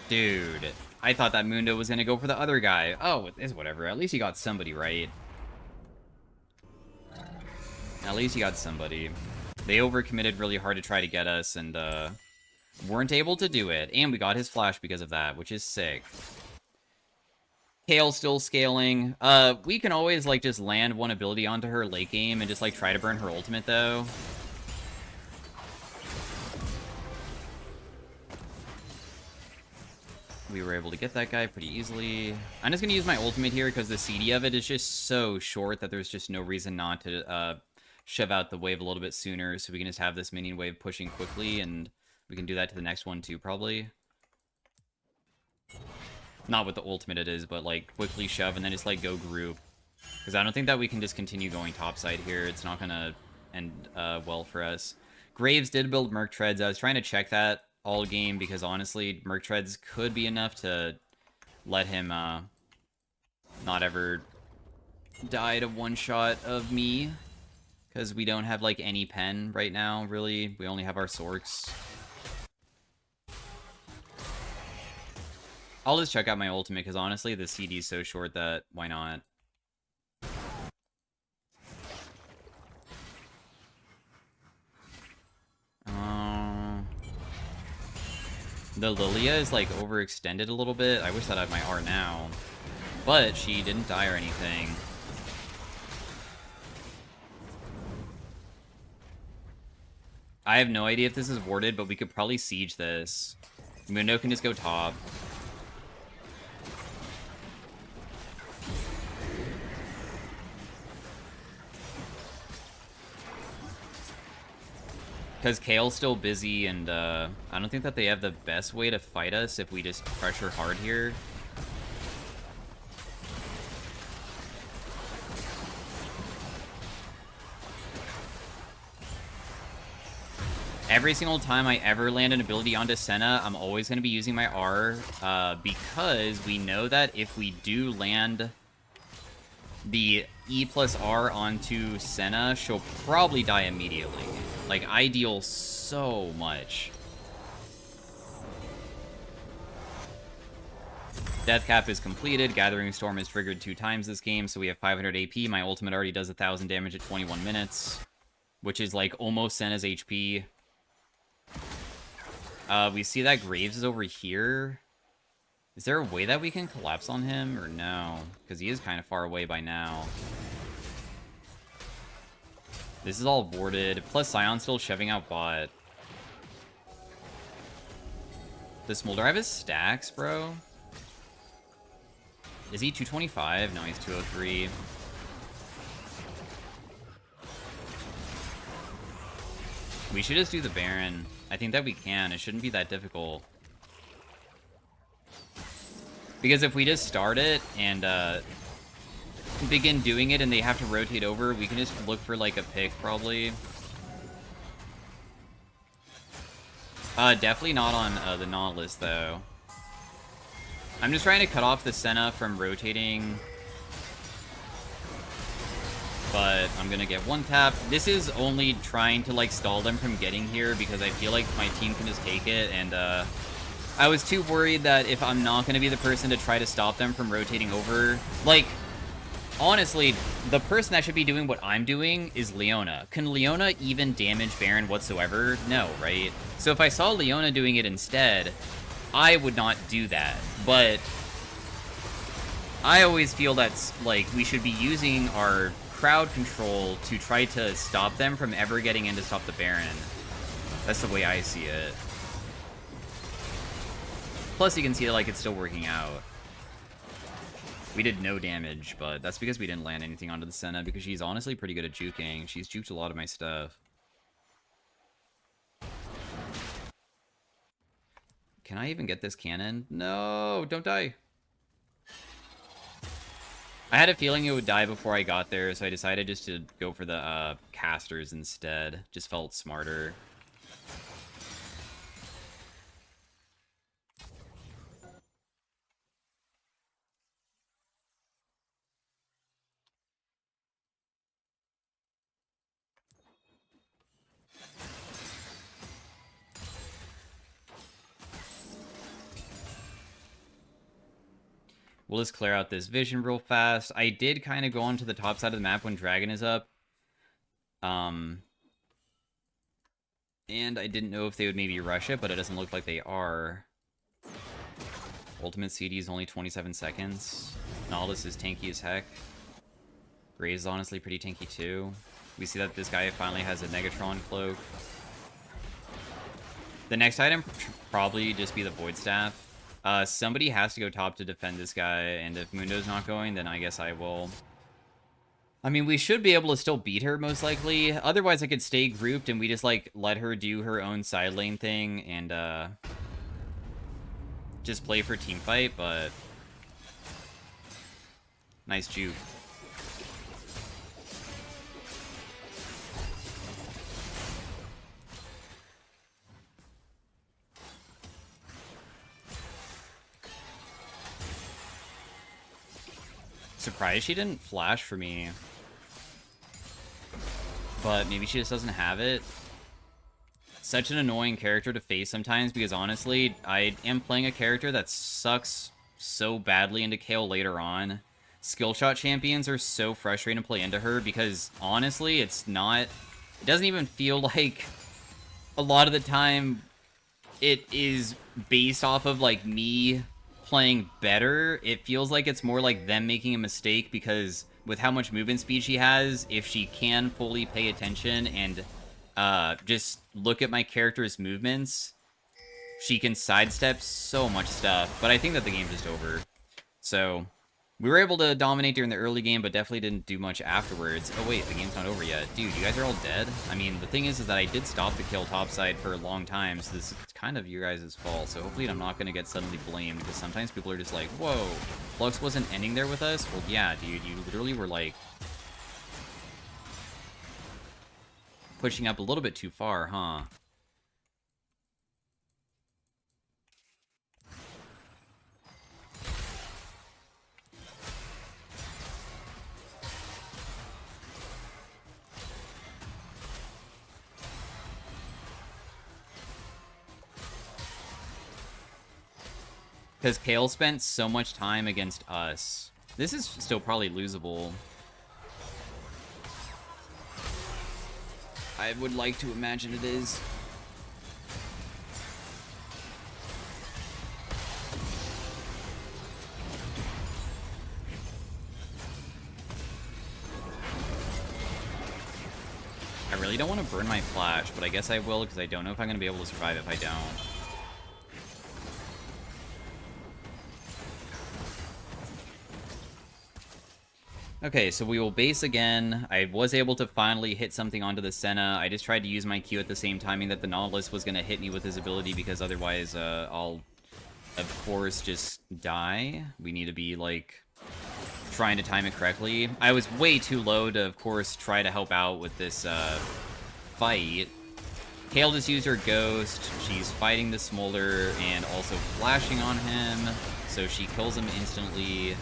Dude. I thought that Mundo was gonna go for the other guy. Oh, it's whatever. At least he got somebody right. At least he got somebody. They overcommitted really hard to try to get us, and weren't able to do it. And we got his flash because of that, which is sick. Kale still scaling. We can always, like, just land one ability onto her late game and just, like, try to burn her ultimate, though. We were able to get that guy pretty easily. I'm just going to use my ultimate here because the CD of it is just so short that there's just no reason not to shove out the wave a little bit sooner, so we can just have this minion wave pushing quickly, and we can do that to the next one too, probably. Not with the ultimate it is, but like quickly shove and then just like go group. Because I don't think that we can just continue going topside here. It's not going to end well for us. Graves did build Merc Treads. I was trying to check that all game because honestly, Merc Treads could be enough to let him not ever die to one shot of me. Because we don't have like any pen right now, really. We only have our Sorks. I'll just check out my ultimate because honestly, the CD is so short that why not? The Lilia is like overextended a little bit. I wish that I had my R now. But she didn't die or anything. I have no idea if this is warded, but we could probably siege this. Mundo can just go top. Because Kale's still busy, and I don't think that they have the best way to fight us if we just pressure hard here. Every single time I ever land an ability onto Senna, I'm always going to be using my R, because we know that if we do land the E plus R onto Senna, she'll probably die immediately. Like, I deal so much. Death Cap is completed. Gathering Storm is triggered 2 times this game, so we have 500 AP. My ultimate already does 1,000 damage at 21 minutes, which is like almost Senna's HP. We see that Graves is over here. Is there a way that we can collapse on him, or no? Because he is kind of far away by now. This is all boarded. Plus, Scion's still shoving out bot. Does Smolder have his stacks, bro? Is he 225? No, he's 203. We should just do the Baron. I think that we can. It shouldn't be that difficult. Because if we just start it and begin doing it and they have to rotate over, we can just look for like a pick probably. Definitely not on the Nautilus though. I'm just trying to cut off the Senna from rotating. But I'm gonna get one tap. This is only trying to like stall them from getting here because I feel like my team can just take it, and I was too worried that if I'm not gonna be the person to try to stop them from rotating over, like, honestly, the person that should be doing what I'm doing is Leona. Can Leona even damage Baron whatsoever? No, right? So if I saw Leona doing it instead, I would not do that. But I always feel that's, like, we should be using our crowd control to try to stop them from ever getting in to stop the Baron. That's the way I see it. Plus, you can see, like, it's still working out. We did no damage, but that's because we didn't land anything onto the Senna, because she's honestly pretty good at juking. She's juked a lot of my stuff. Can I even get this cannon? No, don't die. I had a feeling it would die before I got there, so I decided just to go for the casters instead. Just felt smarter. We'll just clear out this vision real fast. I did kind of go onto the top side of the map when Dragon is up. And I didn't know if they would maybe rush it, but it doesn't look like they are. Ultimate CD is only 27 seconds. Nautilus is tanky as heck. Graves is honestly pretty tanky too. We see that this guy finally has a Negatron cloak. The next item should probably just be the Void Staff. Somebody has to go top to defend this guy, and if Mundo's not going, then I guess I will. I mean, we should be able to still beat her, most likely. Otherwise, I could stay grouped, and we just, like, let her do her own side lane thing, and, just play for team fight, but... Nice juke. Surprised she didn't flash for me. But maybe she just doesn't have it. Such an annoying character to face sometimes because honestly, I am playing a character that sucks so badly into Kayle later on. Skill shot champions are so frustrating to play into her because honestly, it doesn't even feel like a lot of the time it is based off of like me playing better. It feels like it's more like them making a mistake because with how much movement speed she has, if she can fully pay attention and just look at my character's movements, she can sidestep so much stuff. But I think that the game's just over. So we were able to dominate during the early game, but definitely didn't do much afterwards. Oh wait, the game's not over yet. Dude, you guys are all dead? I mean, the thing is that I did stop the kill topside for a long time, so this is kind of you guys' fault. So hopefully I'm not going to get suddenly blamed, because sometimes people are just like, whoa, Lux wasn't ending there with us? Well, yeah, dude, you literally were like pushing up a little bit too far, huh? Because Kayle spent so much time against us. This is still probably losable. I would like to imagine it is. I really don't want to burn my flash, but I guess I will because I don't know if I'm going to be able to survive if I don't. Okay, so we will base again. I was able to finally hit something onto the Senna. I just tried to use my Q at the same timing that the Nautilus was going to hit me with his ability because otherwise I'll, of course, just die. We need to be, like, trying to time it correctly. I was way too low to, of course, try to help out with this fight. Kayle just used her Ghost. She's fighting the Smolder and also flashing on him, so she kills him instantly.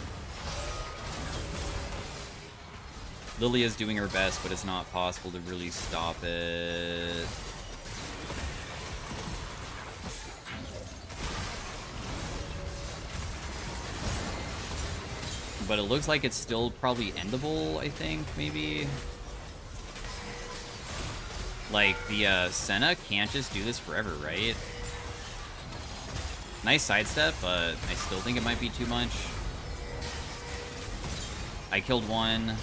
Lilia's doing her best, but it's not possible to really stop it. But it looks like it's still probably endable, I think, maybe. Like, the Senna can't just do this forever, right? Nice sidestep, but I still think it might be too much. I killed one.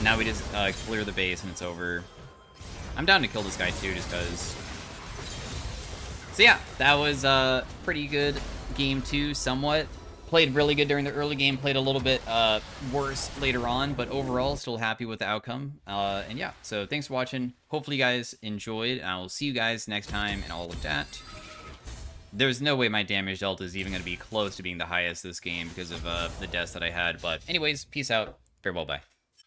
Now we just clear the base and it's over. I'm down to kill this guy too, just because. So yeah, that was a pretty good game 2, somewhat. Played really good during the early game, played a little bit worse later on, but overall still happy with the outcome. And yeah, so thanks for watching. Hopefully you guys enjoyed, and I will see you guys next time in all of that. There's no way my damage delta is even going to be close to being the highest this game because of the deaths that I had. But anyways, peace out. Farewell, bye.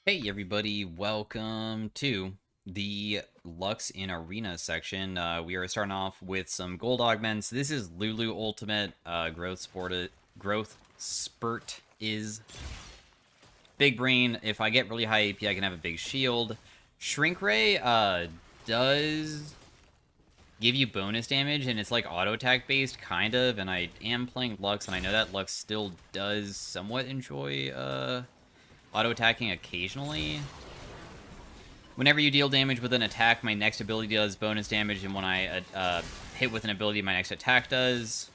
Hey everybody, welcome to the Lux in Arena section. We are starting off with some gold augments. This is Lulu Ultimate. Growth Spurt is Big Brain. If I get really high AP, I can have a big shield. Shrink Ray does give you bonus damage, and it's like auto attack based, kind of. And I am playing Lux, and I know that Lux still does somewhat enjoy auto-attacking occasionally. Whenever you deal damage with an attack, my next ability does bonus damage, and when I hit with an ability, my next attack does.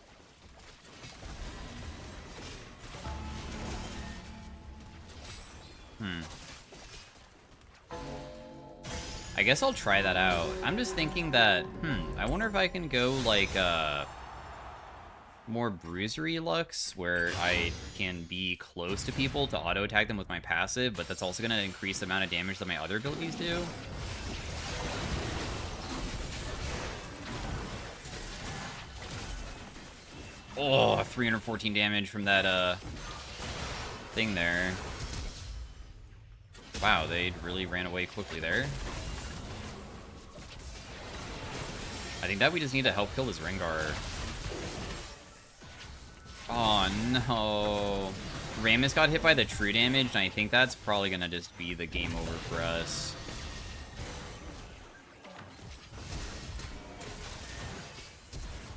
I guess I'll try that out. I'm just thinking that, I wonder if I can go, like, more bruisery Lux, where I can be close to people to auto-attack them with my passive, but that's also going to increase the amount of damage that my other abilities do. Oh, 314 damage from that thing there. Wow, they really ran away quickly there. I think that we just need to help kill this Rengar. Oh, no. Rammus got hit by the true damage, and I think that's probably gonna just be the game over for us.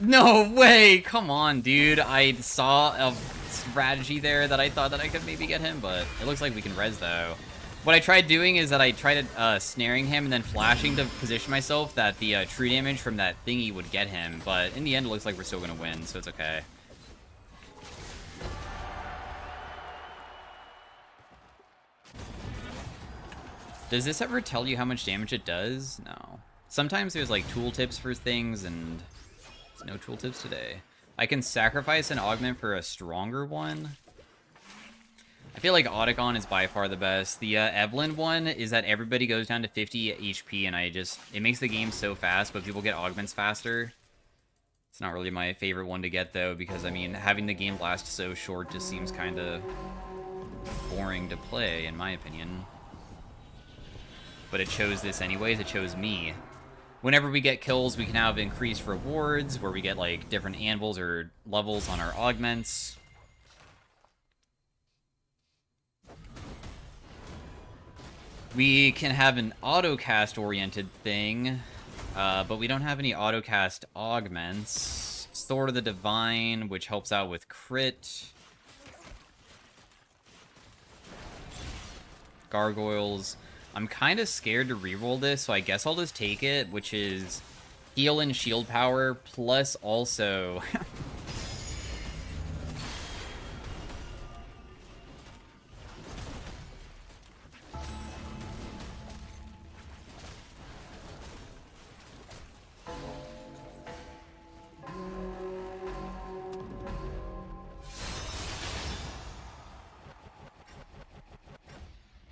No way! Come on, dude. I saw a strategy there that I thought that I could maybe get him, but it looks like we can res, though. What I tried doing is that I tried snaring him and then flashing to position myself that the true damage from that thingy would get him, but in the end, it looks like we're still gonna win, so it's okay. Does this ever tell you how much damage it does? No. Sometimes there's like tooltips for things, and there's no tooltips today. I can sacrifice an augment for a stronger one. I feel like Otacon is by far the best. The Evelyn one is that everybody goes down to 50 HP, and it makes the game so fast, but people get augments faster. It's not really my favorite one to get, though, because, I mean, having the game last so short just seems kind of boring to play, in my opinion. But it chose this anyways. It chose me. Whenever we get kills, we can have increased rewards, where we get, like, different anvils or levels on our augments. We can have an autocast-oriented thing, but we don't have any autocast augments. Sword of the Divine, which helps out with crit. Gargoyles. I'm kind of scared to reroll this, so I guess I'll just take it, which is heal and shield power, plus also...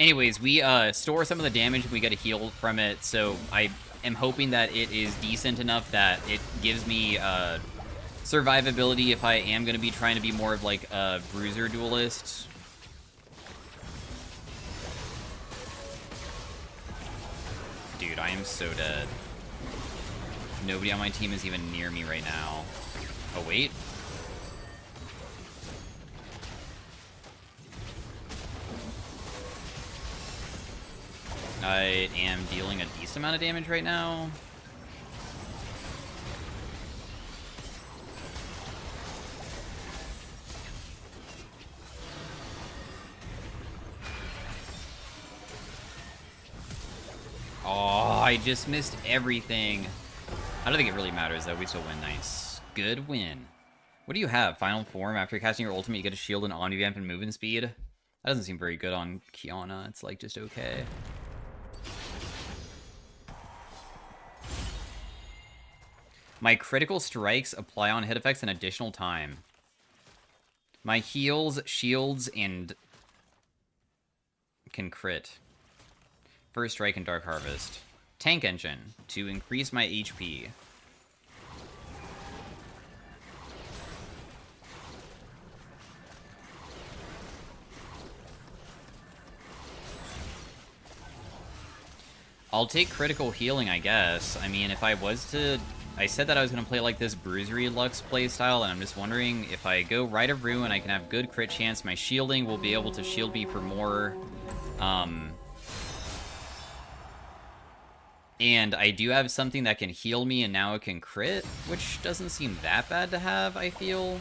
Anyways, we store some of the damage and we get a heal from it, so I am hoping that it is decent enough that it gives me survivability if I am going to be trying to be more of like a bruiser duelist. Dude, I am so dead. Nobody on my team is even near me right now. Oh, wait. I am dealing a decent amount of damage right now. Oh, I just missed everything. I don't think it really matters, though. We still win. Nice. Good win. What do you have? Final form. After casting your ultimate, you get a shield and omnivamp and movement speed. That doesn't seem very good on Kiana. It's, like, just okay. My critical strikes apply on hit effects an additional time. My heals, shields, and can crit. First Strike and Dark Harvest. Tank Engine to increase my HP. I'll take critical healing, I guess. I mean, if I was to... I said that I was going to play like this Bruisery Lux playstyle, and I'm just wondering if I go Rite of Ruin, I can have good crit chance. My shielding will be able to shield me for more. And I do have something that can heal me, and now it can crit, which doesn't seem that bad to have, I feel.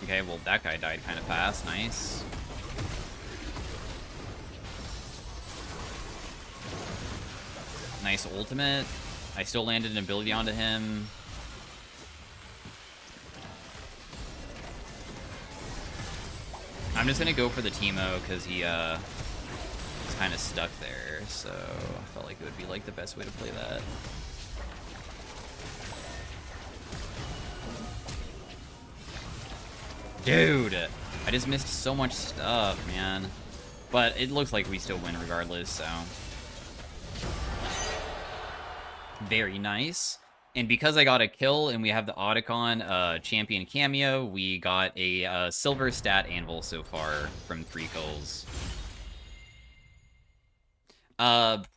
Okay, well, that guy died kind of fast. Nice. Nice ultimate. I still landed an ability onto him. I'm just gonna go for the Teemo because he is kind of stuck there, so I felt like it would be like the best way to play that. Dude, I just missed so much stuff, man. But it looks like we still win regardless, so. Very nice. And because I got a kill and we have the Otacon champion cameo, we got a silver stat anvil so far from 3 kills.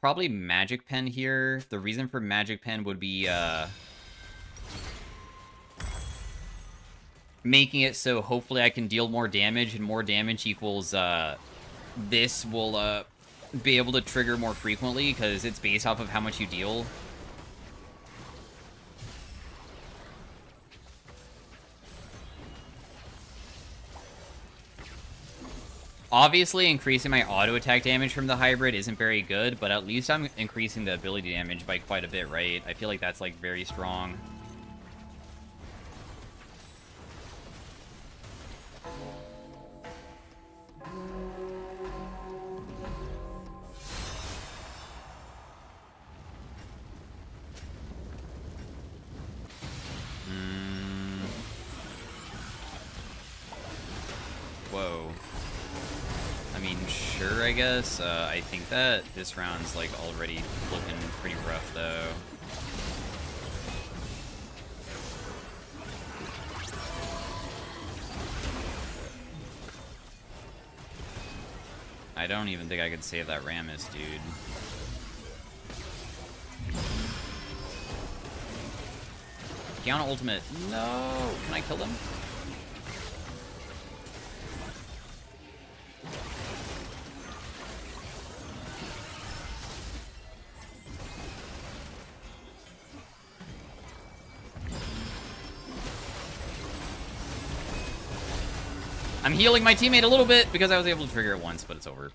Probably Magic Pen here. The reason for Magic Pen would be, making it so hopefully I can deal more damage, and more damage equals, this will, be able to trigger more frequently, because it's based off of how much you deal. Obviously, increasing my auto attack damage from the hybrid isn't very good, but at least I'm increasing the ability damage by quite a bit, right? I feel like that's, like, very strong. Whoa. I mean, sure, I guess. I think that this round's, like, already looking pretty rough, though. I don't even think I could save that Rammus, dude. Kiana ultimate. No! Can I kill him? I'm healing my teammate a little bit because I was able to trigger it once, but it's over.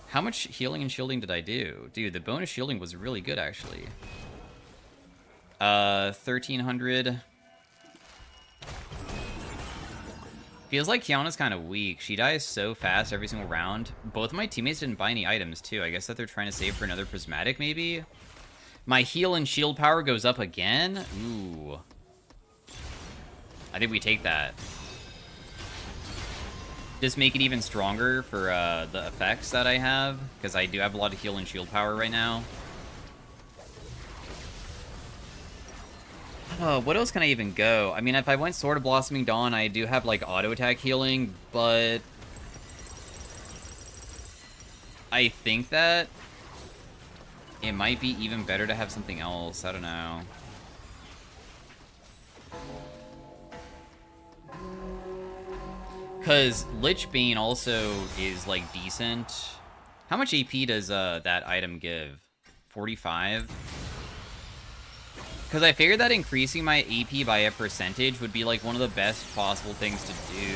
How much healing and shielding did I do? Dude, the bonus shielding was really good, actually. 1,300. Feels like Kiana's kind of weak. She dies so fast every single round. Both of my teammates didn't buy any items, too. I guess that they're trying to save for another prismatic, maybe? My heal and shield power goes up again? Ooh. I think we take that. Just make it even stronger for the effects that I have, because I do have a lot of heal and shield power right now. Oh, what else can I even go? I mean, if I went Sword of Blossoming Dawn, I do have, like, auto attack healing, but I think that it might be even better to have something else. I don't know. Because Lich Bane also is, like, decent. How much AP does that item give? 45? Because I figured that increasing my AP by a percentage would be, like, one of the best possible things to do.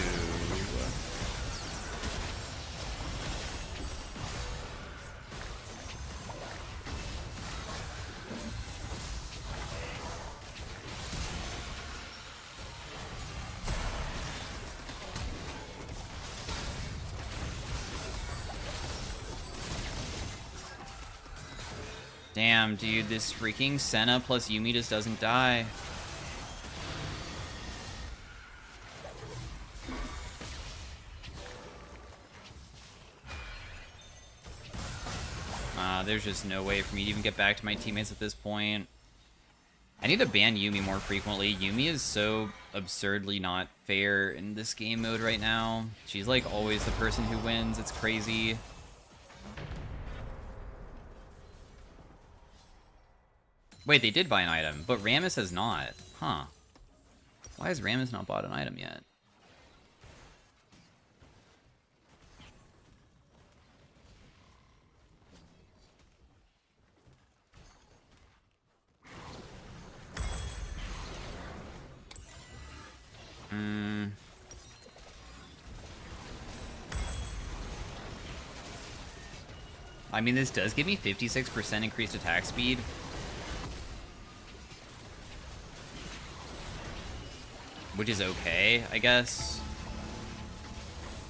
Damn, dude, this freaking Senna plus Yuumi just doesn't die. There's just no way for me to even get back to my teammates at this point. I need to ban Yuumi more frequently. Yuumi is so absurdly not fair in this game mode right now. She's, like, always the person who wins. It's crazy. Wait, they did buy an item, but Rammus has not. Huh. Why has Rammus not bought an item yet? I mean, this does give me 56% increased attack speed. Which is okay, I guess.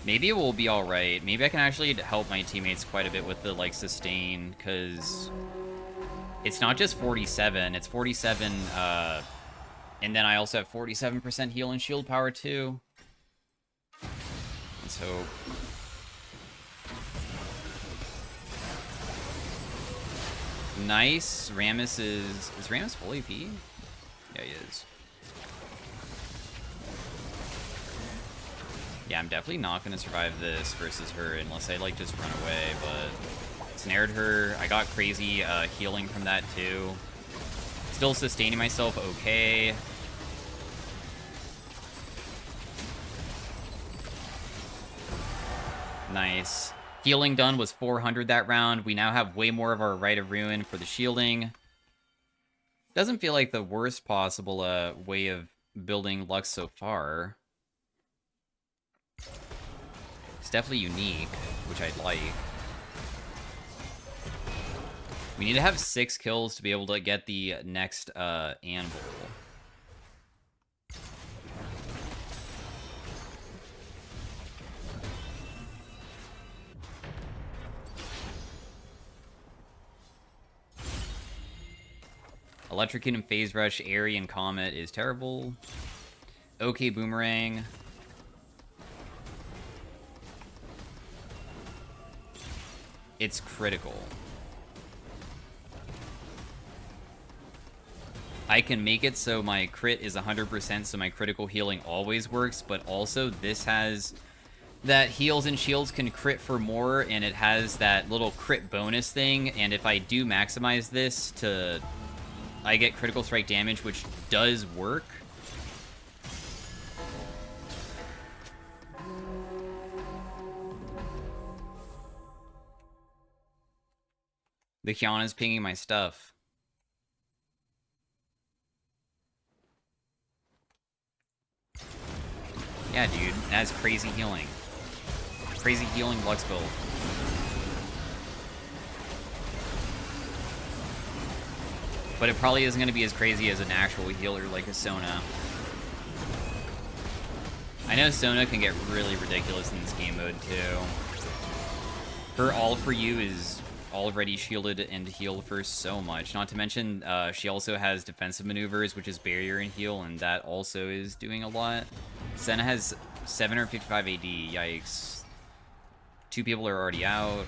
Maybe it will be alright. Maybe I can actually help my teammates quite a bit with the, like, sustain, because it's not just 47, it's 47, and then I also have 47% heal and shield power, too. Let's hope. Nice. Rammus is Rammus full AP? Yeah, he is. Yeah, I'm definitely not going to survive this versus her unless I, like, just run away, but snared her. I got crazy healing from that, too. Still sustaining myself okay. Nice. Healing done was 400 that round. We now have way more of our Rite of Ruin for the shielding. Doesn't feel like the worst possible way of building Lux so far. It's definitely unique, which I'd like. We need to have 6 kills to be able to get the next anvil. Electrocute and Phase Rush, Airy, and Comet is terrible. Okay, Boomerang. It's critical. I can make it so my crit is 100%, so my critical healing always works, but also this has that heals and shields can crit for more, and it has that little crit bonus thing, and if I do maximize this to... I get critical strike damage, which does work. The Kiana's pinging my stuff. Yeah, dude, that's crazy healing. Crazy healing Lux build. But it probably isn't going to be as crazy as an actual healer like a Sona. I know Sona can get really ridiculous in this game mode, too. Her all for you is already shielded and healed for so much. Not to mention, she also has defensive maneuvers, which is barrier and heal, and that also is doing a lot. Senna has 755 AD. Yikes. 2 people are already out.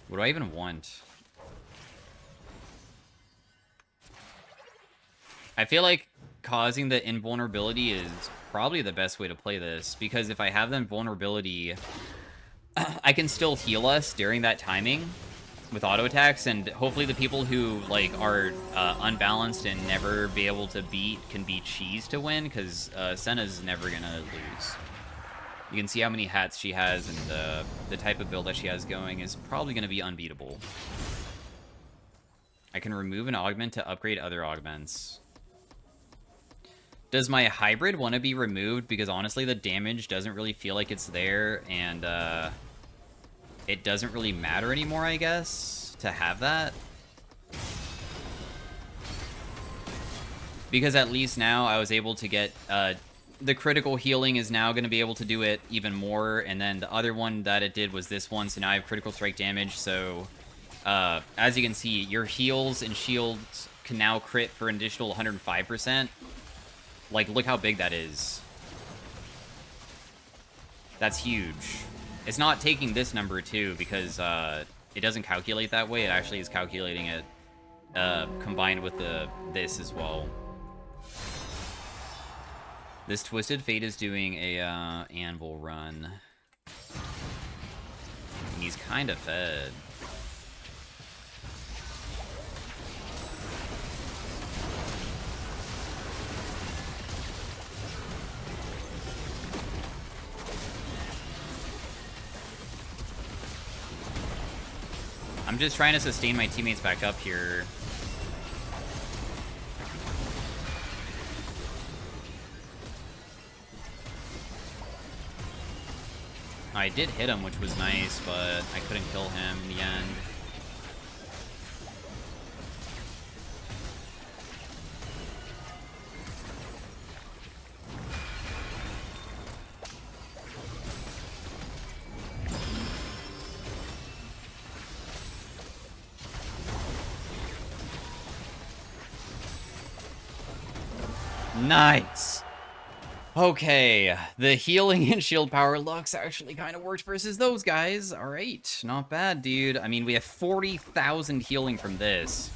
What do I even want? I feel like causing the invulnerability is probably the best way to play this, because if I have the invulnerability, I can still heal us during that timing with auto attacks, and hopefully the people who like are unbalanced and never be able to can beat Cheese to win, because Senna's never gonna lose. You can see how many hats she has, and the type of build that she has going is probably gonna be unbeatable. I can remove an augment to upgrade other augments. Does my hybrid want to be removed? Because honestly, the damage doesn't really feel like it's there, and it doesn't really matter anymore, I guess, to have that. Because at least now I was able to get... the critical healing is now going to be able to do it even more, and then the other one that it did was this one, so now I have critical strike damage, so... as you can see, your heals and shields can now crit for an additional 105%. Like, look how big that is. That's huge. It's not taking this number, too, because it doesn't calculate that way. It actually is calculating it combined with this as well. This Twisted Fate is doing a Anvil run. And he's kind of fed. I'm just trying to sustain my teammates back up here. I did hit him, which was nice, but I couldn't kill him in the end. Nice. Okay, the healing and shield power Lux actually kind of worked versus those guys. All right, not bad, dude. I mean, we have 40,000 healing from this.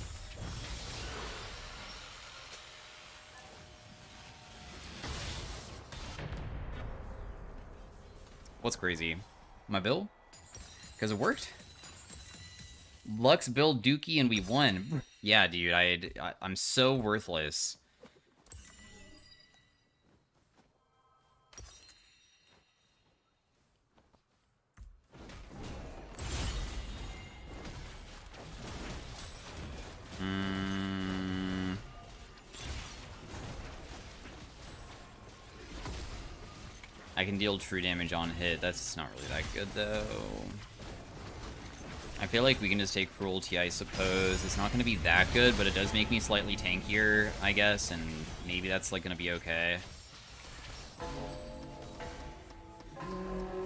What's crazy? My build? Because it worked? Lux build Dookie and we won. Yeah, dude, I'm so worthless. I can deal true damage on hit. That's not really that good, though. I feel like we can just take Cruelty, I suppose. It's not going to be that good, but it does make me slightly tankier, I guess, and maybe that's, like, going to be okay.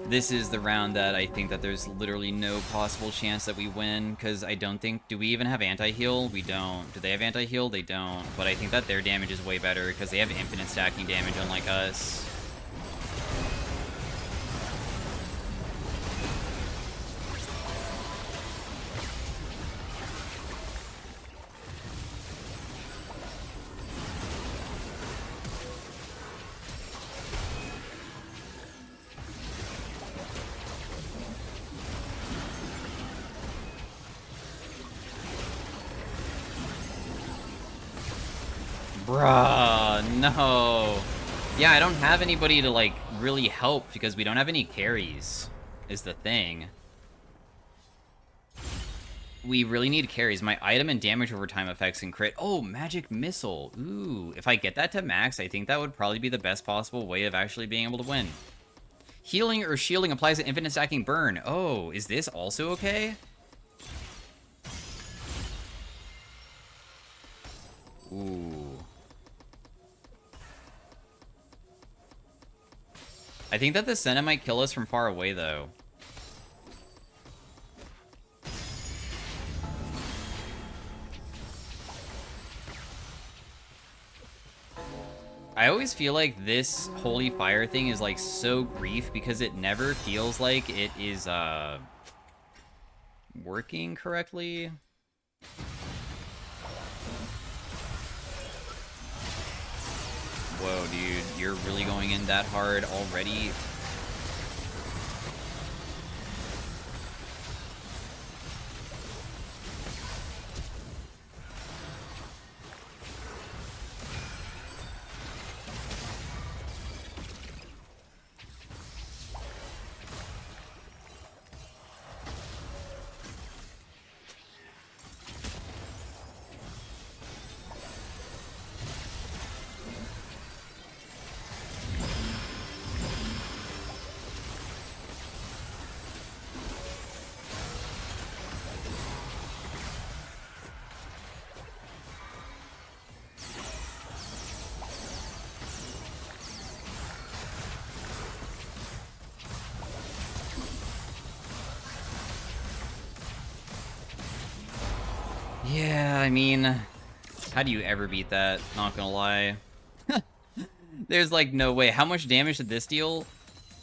This is the round that I think that there's literally no possible chance that we win, because I don't think... Do we even have anti-heal? We don't. Do they have anti-heal? They don't. But I think that their damage is way better, because they have infinite stacking damage, unlike us. Bruh, no. Yeah, I don't have anybody to, like, really help because we don't have any carries, is the thing. We really need carries. My item and damage over time effects and crit. Oh, magic missile. Ooh, if I get that to max, I think that would probably be the best possible way of actually being able to win. Healing or shielding applies an infinite stacking burn. Oh, is this also okay? Ooh. I think that the Senna might kill us from far away, though. I always feel like this Holy Fire thing is, like, so grief because it never feels like it is, working correctly. Whoa, dude, you're really going in that hard already? Yeah, I mean, how do you ever beat that? Not gonna lie. There's, like, no way. How much damage did this deal?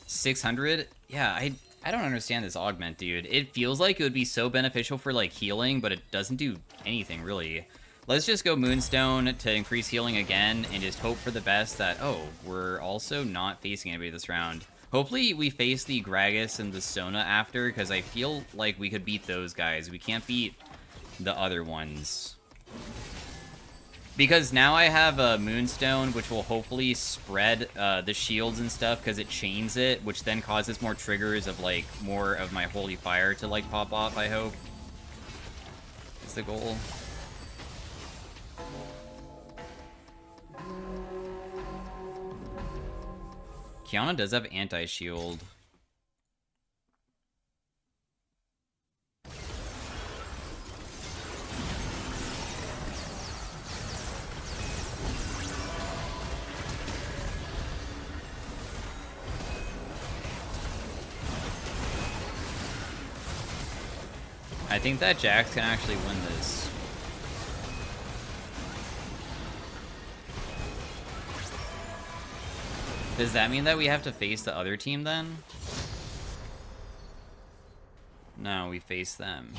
600? Yeah, I don't understand this augment, dude. It feels like it would be so beneficial for, like, healing, but it doesn't do anything, really. Let's just go Moonstone to increase healing again and just hope for the best that... Oh, we're also not facing anybody this round. Hopefully we face the Gragas and the Sona after, because I feel like we could beat those guys. We can't beat the other ones. Because now I have a Moonstone, which will hopefully spread the shields and stuff, because it chains it, which then causes more triggers of, like, more of my Holy Fire to, like, pop off, I hope. That's the goal. Kiana does have anti-shield. I think that Jax can actually win this. Does that mean that we have to face the other team then? No, we face them.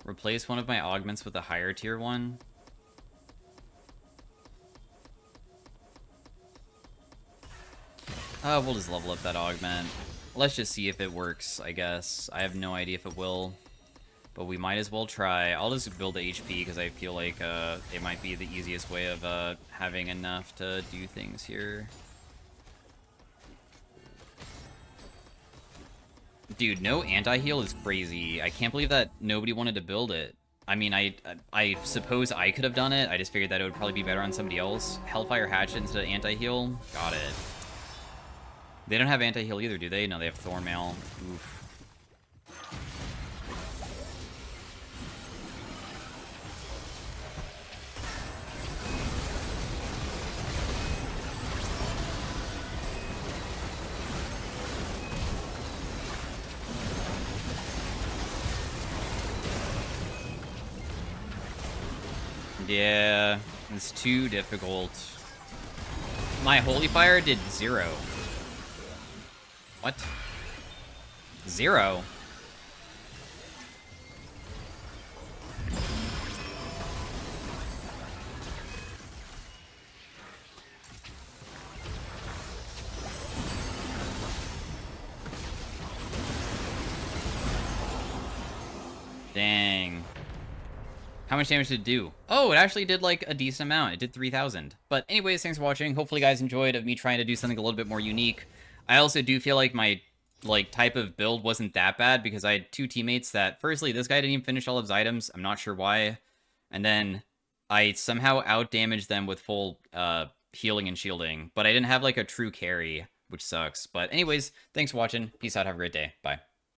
Replace one of my augments with a higher tier one. We'll just level up that augment. Let's just see if it works, I guess. I have no idea if it will, but we might as well try. I'll just build HP because I feel like it might be the easiest way of having enough to do things here. Dude, no anti-heal is crazy. I can't believe that nobody wanted to build it. I mean, I suppose I could have done it. I just figured that it would probably be better on somebody else. Hellfire Hatchet instead of anti-heal. Got it. They don't have anti-heal either, do they? No, they have Thornmail. Oof. Yeah, it's too difficult. My Holy Fire did 0. What? 0? Dang. How much damage did it do? Oh, it actually did, like, a decent amount. It did 3,000. But anyways, thanks for watching. Hopefully you guys enjoyed of me trying to do something a little bit more unique. I also do feel like my, like, type of build wasn't that bad because I had 2 teammates that, firstly, this guy didn't even finish all of his items. I'm not sure why. And then I somehow out-damaged them with full healing and shielding. But I didn't have, like, a true carry, which sucks. But anyways, thanks for watching. Peace out. Have a great day. Bye.